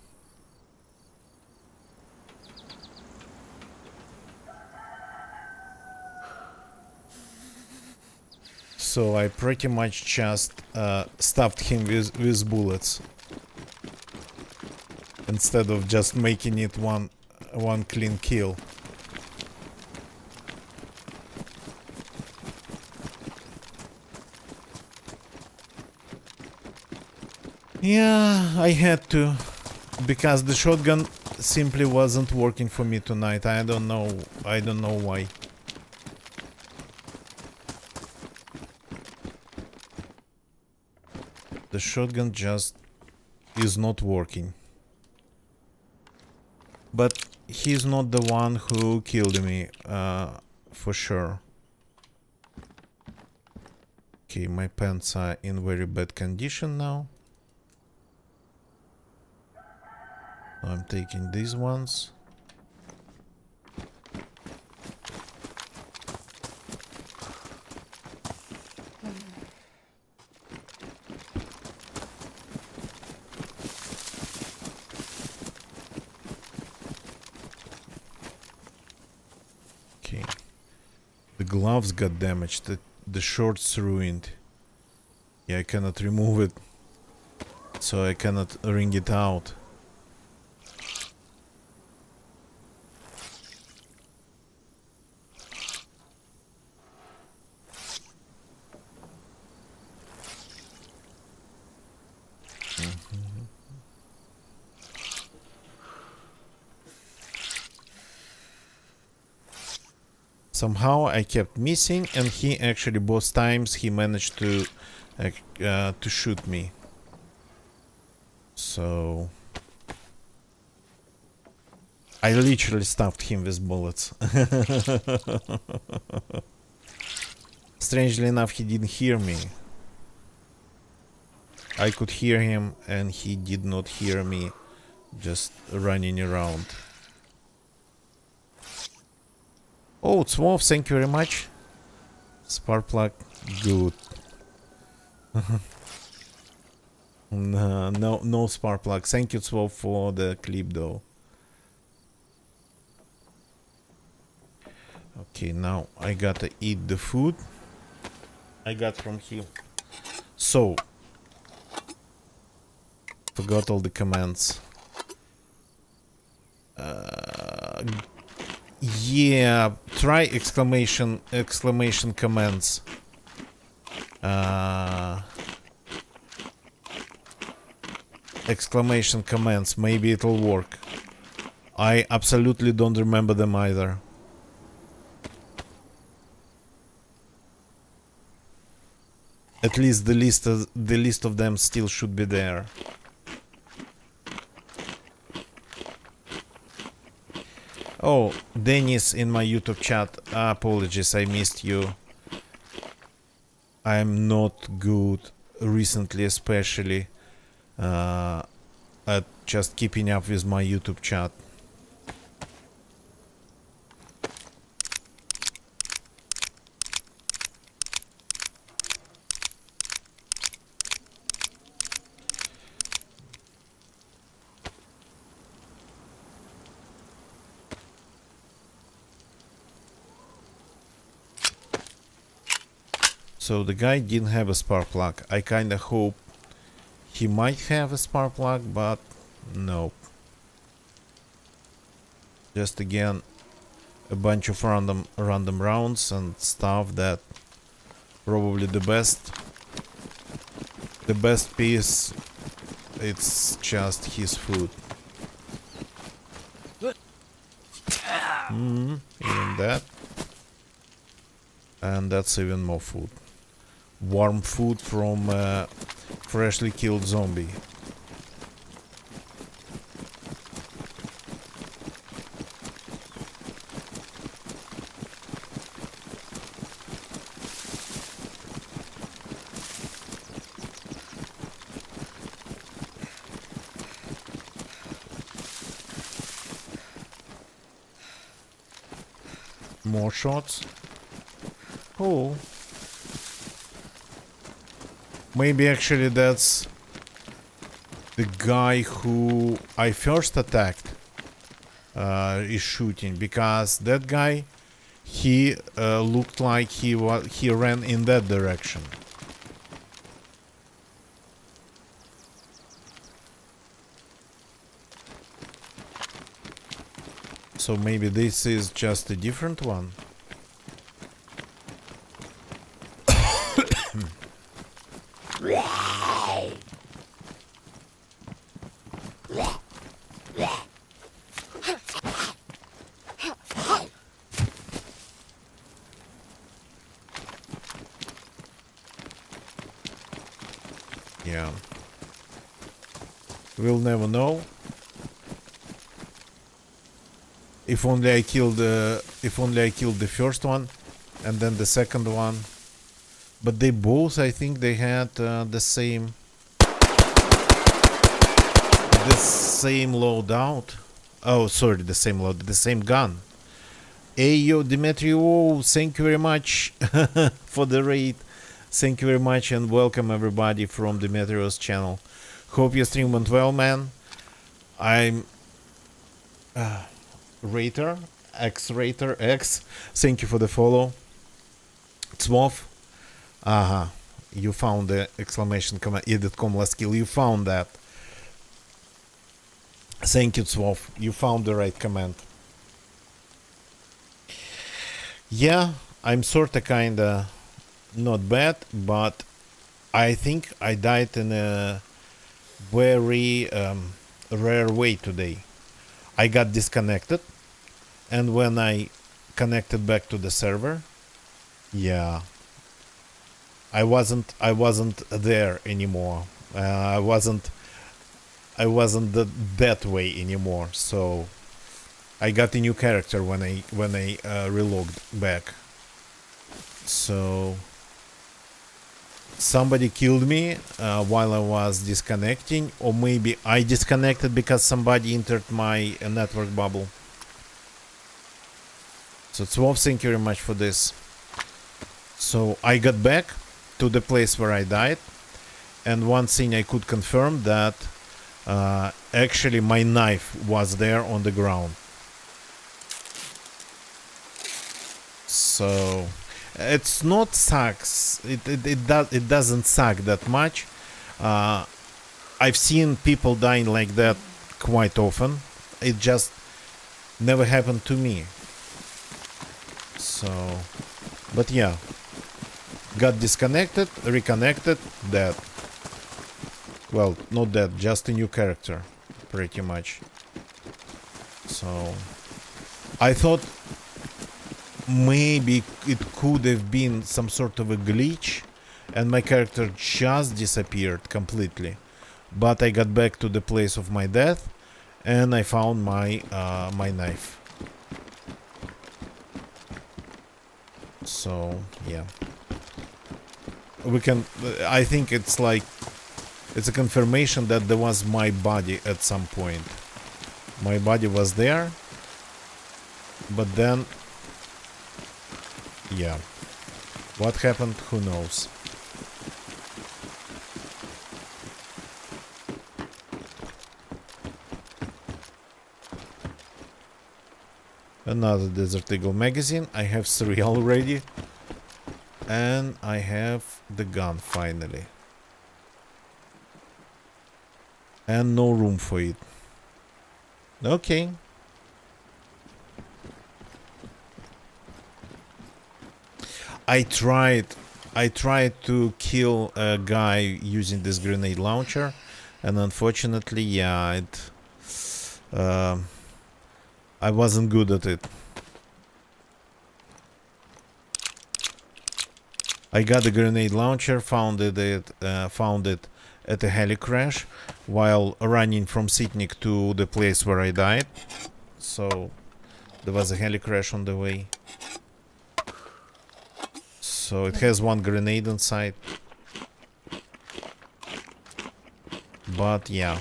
So I pretty much just stuffed him with bullets. Instead of just making it one clean kill. Yeah, I had to, because the shotgun simply wasn't working for me tonight. I don't know why. The shotgun just is not working. But he's not the one who killed me, for sure. Okay, my pants are in very bad condition now. I'm taking these ones. Okay. The gloves got damaged. The shorts ruined. Yeah, I cannot remove it. So I cannot wring it out. Somehow I kept missing, and he actually both times he managed to shoot me. So I literally stuffed him with bullets. Strangely enough, he didn't hear me. I could hear him, and he did not hear me, just running around. Oh, Swolf, thank you very much. Spark plug, good. No spark plug. Thank you, Swolf, for the clip, though. Okay, now I gotta eat the food I got from him. So, forgot all the commands. Yeah, try exclamation commands. Exclamation commands, maybe it'll work. I absolutely don't remember them either. At least the list of them still should be there. Oh, Dennis in my YouTube chat, apologies, I missed you. I'm not good recently, especially at just keeping up with my YouTube chat. So the guy didn't have a spark plug. I kinda hope he might have a spark plug, but nope. Just again a bunch of random rounds and stuff that probably the best piece, it's just his food. Even that. And that's even more food. warm food from freshly killed zombie. More shots. Oh. Maybe actually that's the guy who I first attacked is shooting, because that guy, he looked like he ran in that direction. So maybe this is just a different one. Yeah. We'll never know. If only I killed the first one, and then the second one. But they both, I think, they had the same loadout. Oh, sorry, the same gun. Hey, yo, Dimitri, oh, thank you very much for the raid. Thank you very much, and welcome everybody from Dimitrios channel. Hope your stream went well, man. I'm Rater X. Thank you for the follow. Twelve. Aha. You found the exclamation command edit.com last kill. You found that. Thank you, Twelve. You found the right command. Yeah, I'm sorta kinda not bad, but I think I died in a very rare way today. I got disconnected, and when I connected back to the server, yeah, I wasn't there anymore. I wasn't that way anymore. So I got a new character when I relogged back. So somebody killed me while I was disconnecting, or maybe I disconnected because somebody entered my network bubble. So Twelve, thank you very much for this. So I got back to the place where I died, and one thing I could confirm, that actually my knife was there on the ground. So it's not sucks. It doesn't suck that much. I've seen people dying like that quite often. It just never happened to me. So, but yeah, got disconnected, reconnected, dead. Well, not dead, just a new character, pretty much. So I thought maybe it could have been some sort of a glitch and my character just disappeared completely, but I got back to the place of my death and I found my my knife. So yeah, we can I think it's like it's a confirmation that there was my body at some point. My body was there, but then yeah, what happened, who knows. Another Desert Eagle magazine. I have 3 already, and I have the gun finally, and no room for it. Okay. I tried to kill a guy using this grenade launcher, and unfortunately, yeah, I wasn't good at it. I got a grenade launcher, found it at a heli crash while running from Sitnik to the place where I died. So there was a heli crash on the way. So it has one grenade inside. But yeah.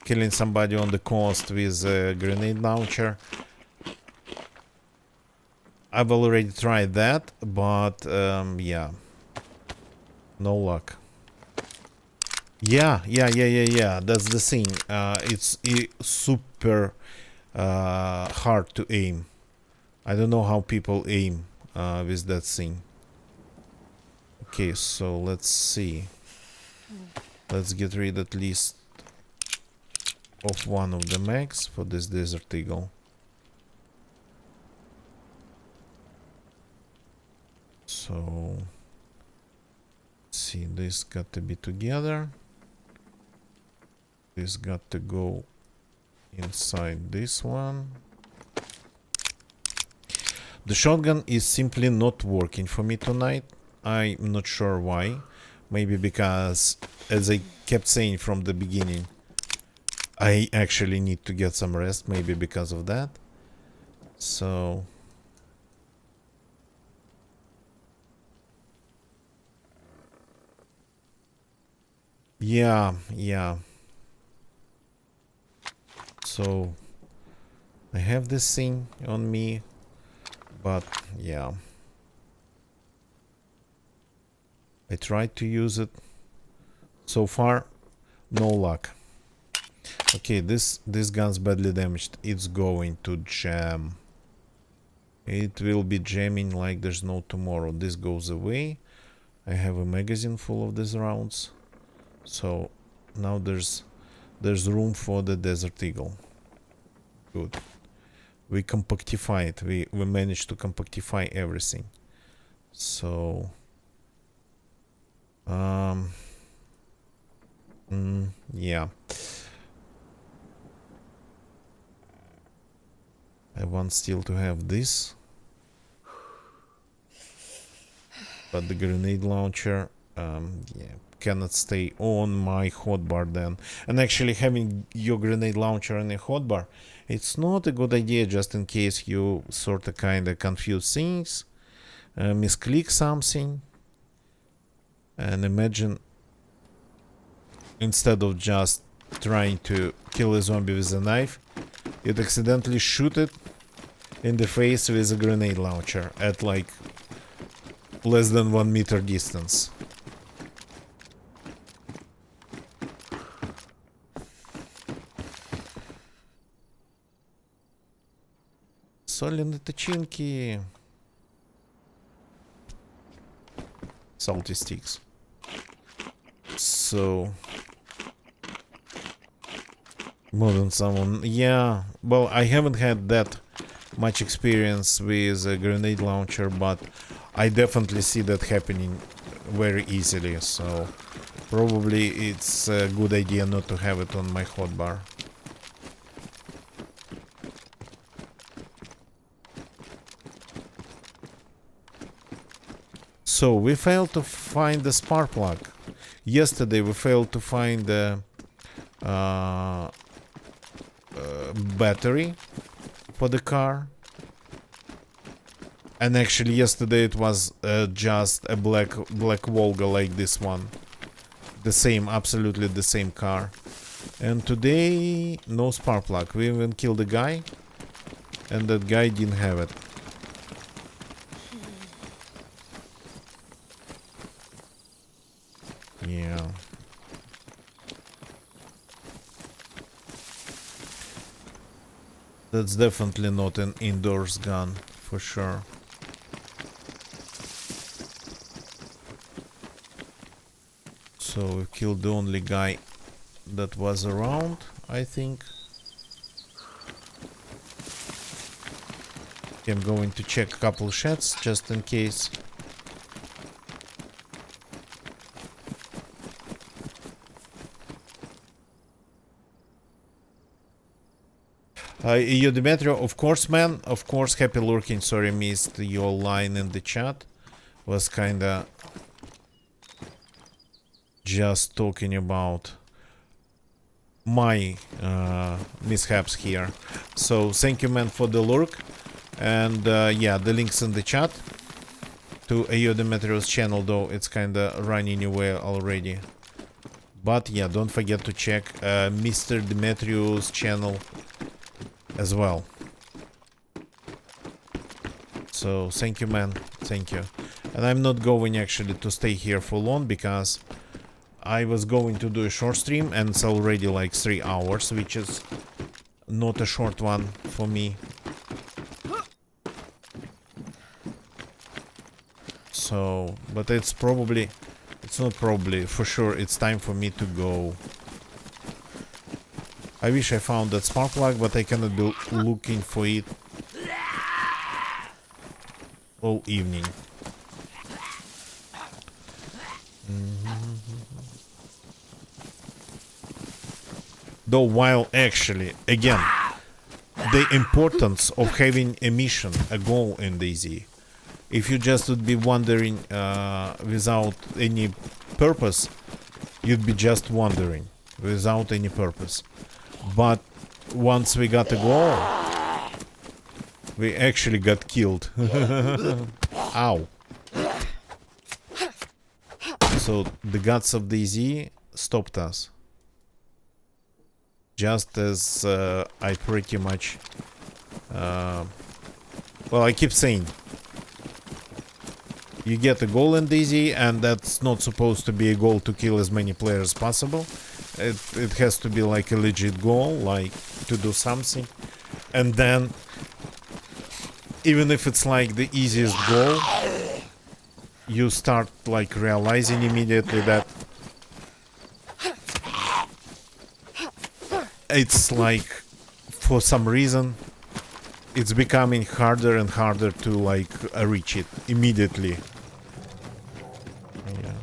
Killing somebody on the coast with a grenade launcher. I've already tried that, but yeah. No luck. Yeah. That's the thing. It's super hard to aim. I don't know how people aim with that thing. Okay, so let's see. Let's get rid at least of one of the mags for this Desert Eagle. So, let's see, this got to be together. This got to go inside this one. The shotgun is simply not working for me tonight. I'm not sure why. Maybe because, as I kept saying from the beginning, I actually need to get some rest. Maybe because of that. So... yeah. So I have this thing on me, but yeah, I tried to use it. So far, no luck. Okay, this gun's badly damaged. It's going to jam. It will be jamming like there's no tomorrow. This goes away. I have a magazine full of these rounds. So now there's room for the Desert Eagle. Good. We compactify it. We managed to compactify everything. So yeah. I want still to have this. But the grenade launcher yeah, cannot stay on my hotbar then. And actually having your grenade launcher in a hotbar, it's not a good idea, just in case you sort of kind of confuse things, misclick something, and imagine instead of just trying to kill a zombie with a knife, you'd accidentally shoot it in the face with a grenade launcher at like less than 1 meter distance. Соленые тычинки. Salty sticks. So more than someone. Yeah, well, I haven't had that much experience with a grenade launcher, but I definitely see that happening very easily, so probably it's a good idea not to have it on my hotbar. So we failed to find the spark plug. Yesterday we failed to find the battery for the car. And actually yesterday it was just a black Volga like this one. The same, absolutely the same car. And today no spark plug. We even killed a guy, and that guy didn't have it. Yeah. That's definitely not an indoors gun, for sure. So we killed the only guy that was around, I think. I'm going to check a couple shots just in case. Yo, Demetrio, of course, man. Of course, happy lurking. Sorry, missed your line in the chat. Was kinda just talking about my mishaps here. So thank you, man, for the lurk. And yeah, the link's in the chat to Yo Demetrio's channel, though it's kinda running away already. But yeah, don't forget to check Mr. Demetrio's channel as well. So thank you, man. Thank you. And I'm not going actually to stay here for long because I was going to do a short stream and it's already like 3 hours, which is not a short one for me. So, but it's not probably, for sure, it's time for me to go. I wish I found that spark plug, but I cannot be looking for it all evening. Though, while actually, again, the importance of having a mission, a goal in DayZ. If you just would be wandering without any purpose, you'd be just wandering without any purpose. But once we got a goal, we actually got killed. Ow. So the gods of DayZ stopped us. Just as I pretty much... well, I keep saying, you get a goal in DayZ, and that's not supposed to be a goal to kill as many players as possible. It has to be like a legit goal, like to do something. And then, even if it's like the easiest goal, you start like realizing immediately that it's like, for some reason, it's becoming harder and harder to like reach it immediately. Yeah.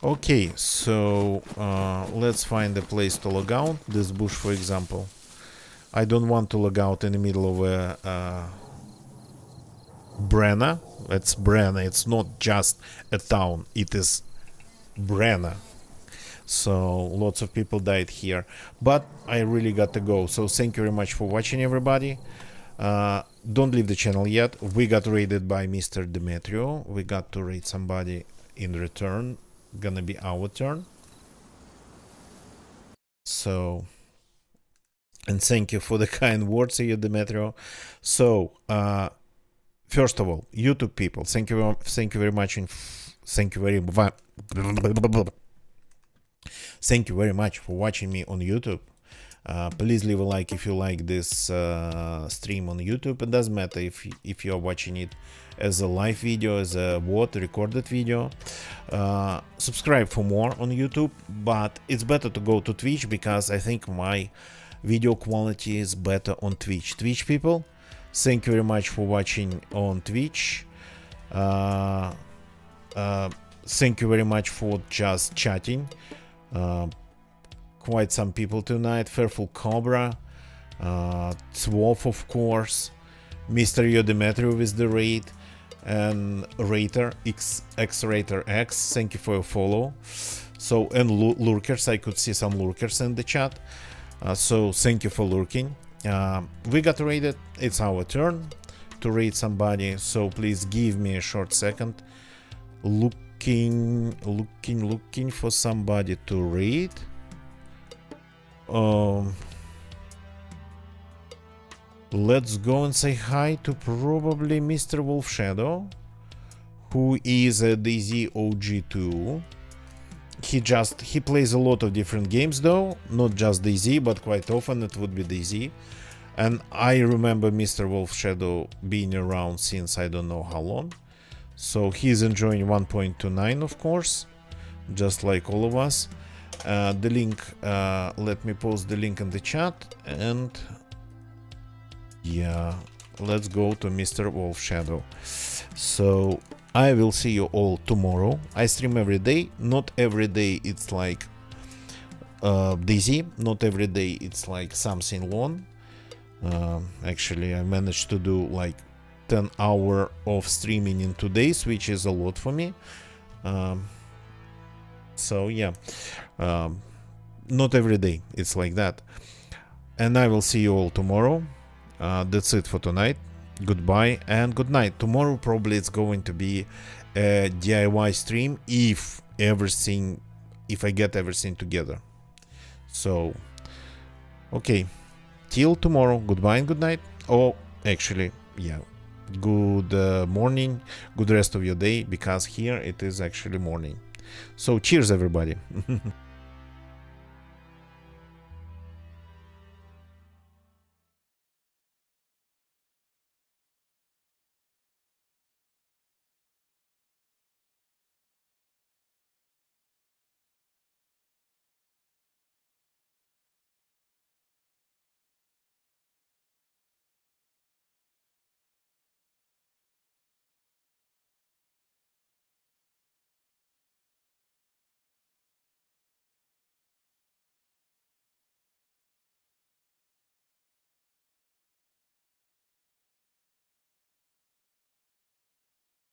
Okay, so let's find a place to log out. This bush, for example. I don't want to log out in the middle of a Brenna. It's Brenna. It's not just a town. It is Brenna. So lots of people died here. But I really got to go. So thank you very much for watching, everybody. Don't leave the channel yet. We got raided by Mr. Demetrio. We got to raid somebody in return. Gonna be our turn. So... and thank you for the kind words, here, Demetrio. So, first of all, YouTube people, thank you very much, thank you very much for watching me on YouTube. Please leave a like if you like this stream on YouTube. It doesn't matter if you are watching it as a live video, as a recorded video. Subscribe for more on YouTube, but it's better to go to Twitch because I think my video quality is better on Twitch. Twitch people, thank you very much for watching on Twitch. Thank you very much for just chatting. Quite some people tonight. Fearful Cobra, Swarf, of course, Mr. Yo Demetrio with the raid, and Rater X-Rater X, thank you for your follow. So, and lurkers, I could see some lurkers in the chat. So thank you for lurking. We got raided. It's our turn to raid somebody. So please give me a short second. Looking for somebody to raid. Let's go and say hi to probably Mr. Wolf Shadow, who is a DayZ OG2. He plays a lot of different games though, not just DayZ, but quite often it would be DayZ. And I remember Mr. Wolf Shadow being around since I don't know how long. So he's enjoying 1.29, of course, just like all of us. The link, let me post the link in the chat, and yeah, let's go to Mr. Wolf Shadow. So I will see you all tomorrow. I stream every day. Not every day it's like busy. Not every day it's like something long. Actually, I managed to do like 10 hours of streaming in 2 days, which is a lot for me. So yeah, not every day it's like that. And I will see you all tomorrow. That's it for tonight. Goodbye and good night. Tomorrow probably it's going to be a DIY stream if I get everything together. So okay, till tomorrow. Goodbye and good night. Oh, actually, yeah, good morning, good rest of your day, because here it is actually morning. So cheers everybody.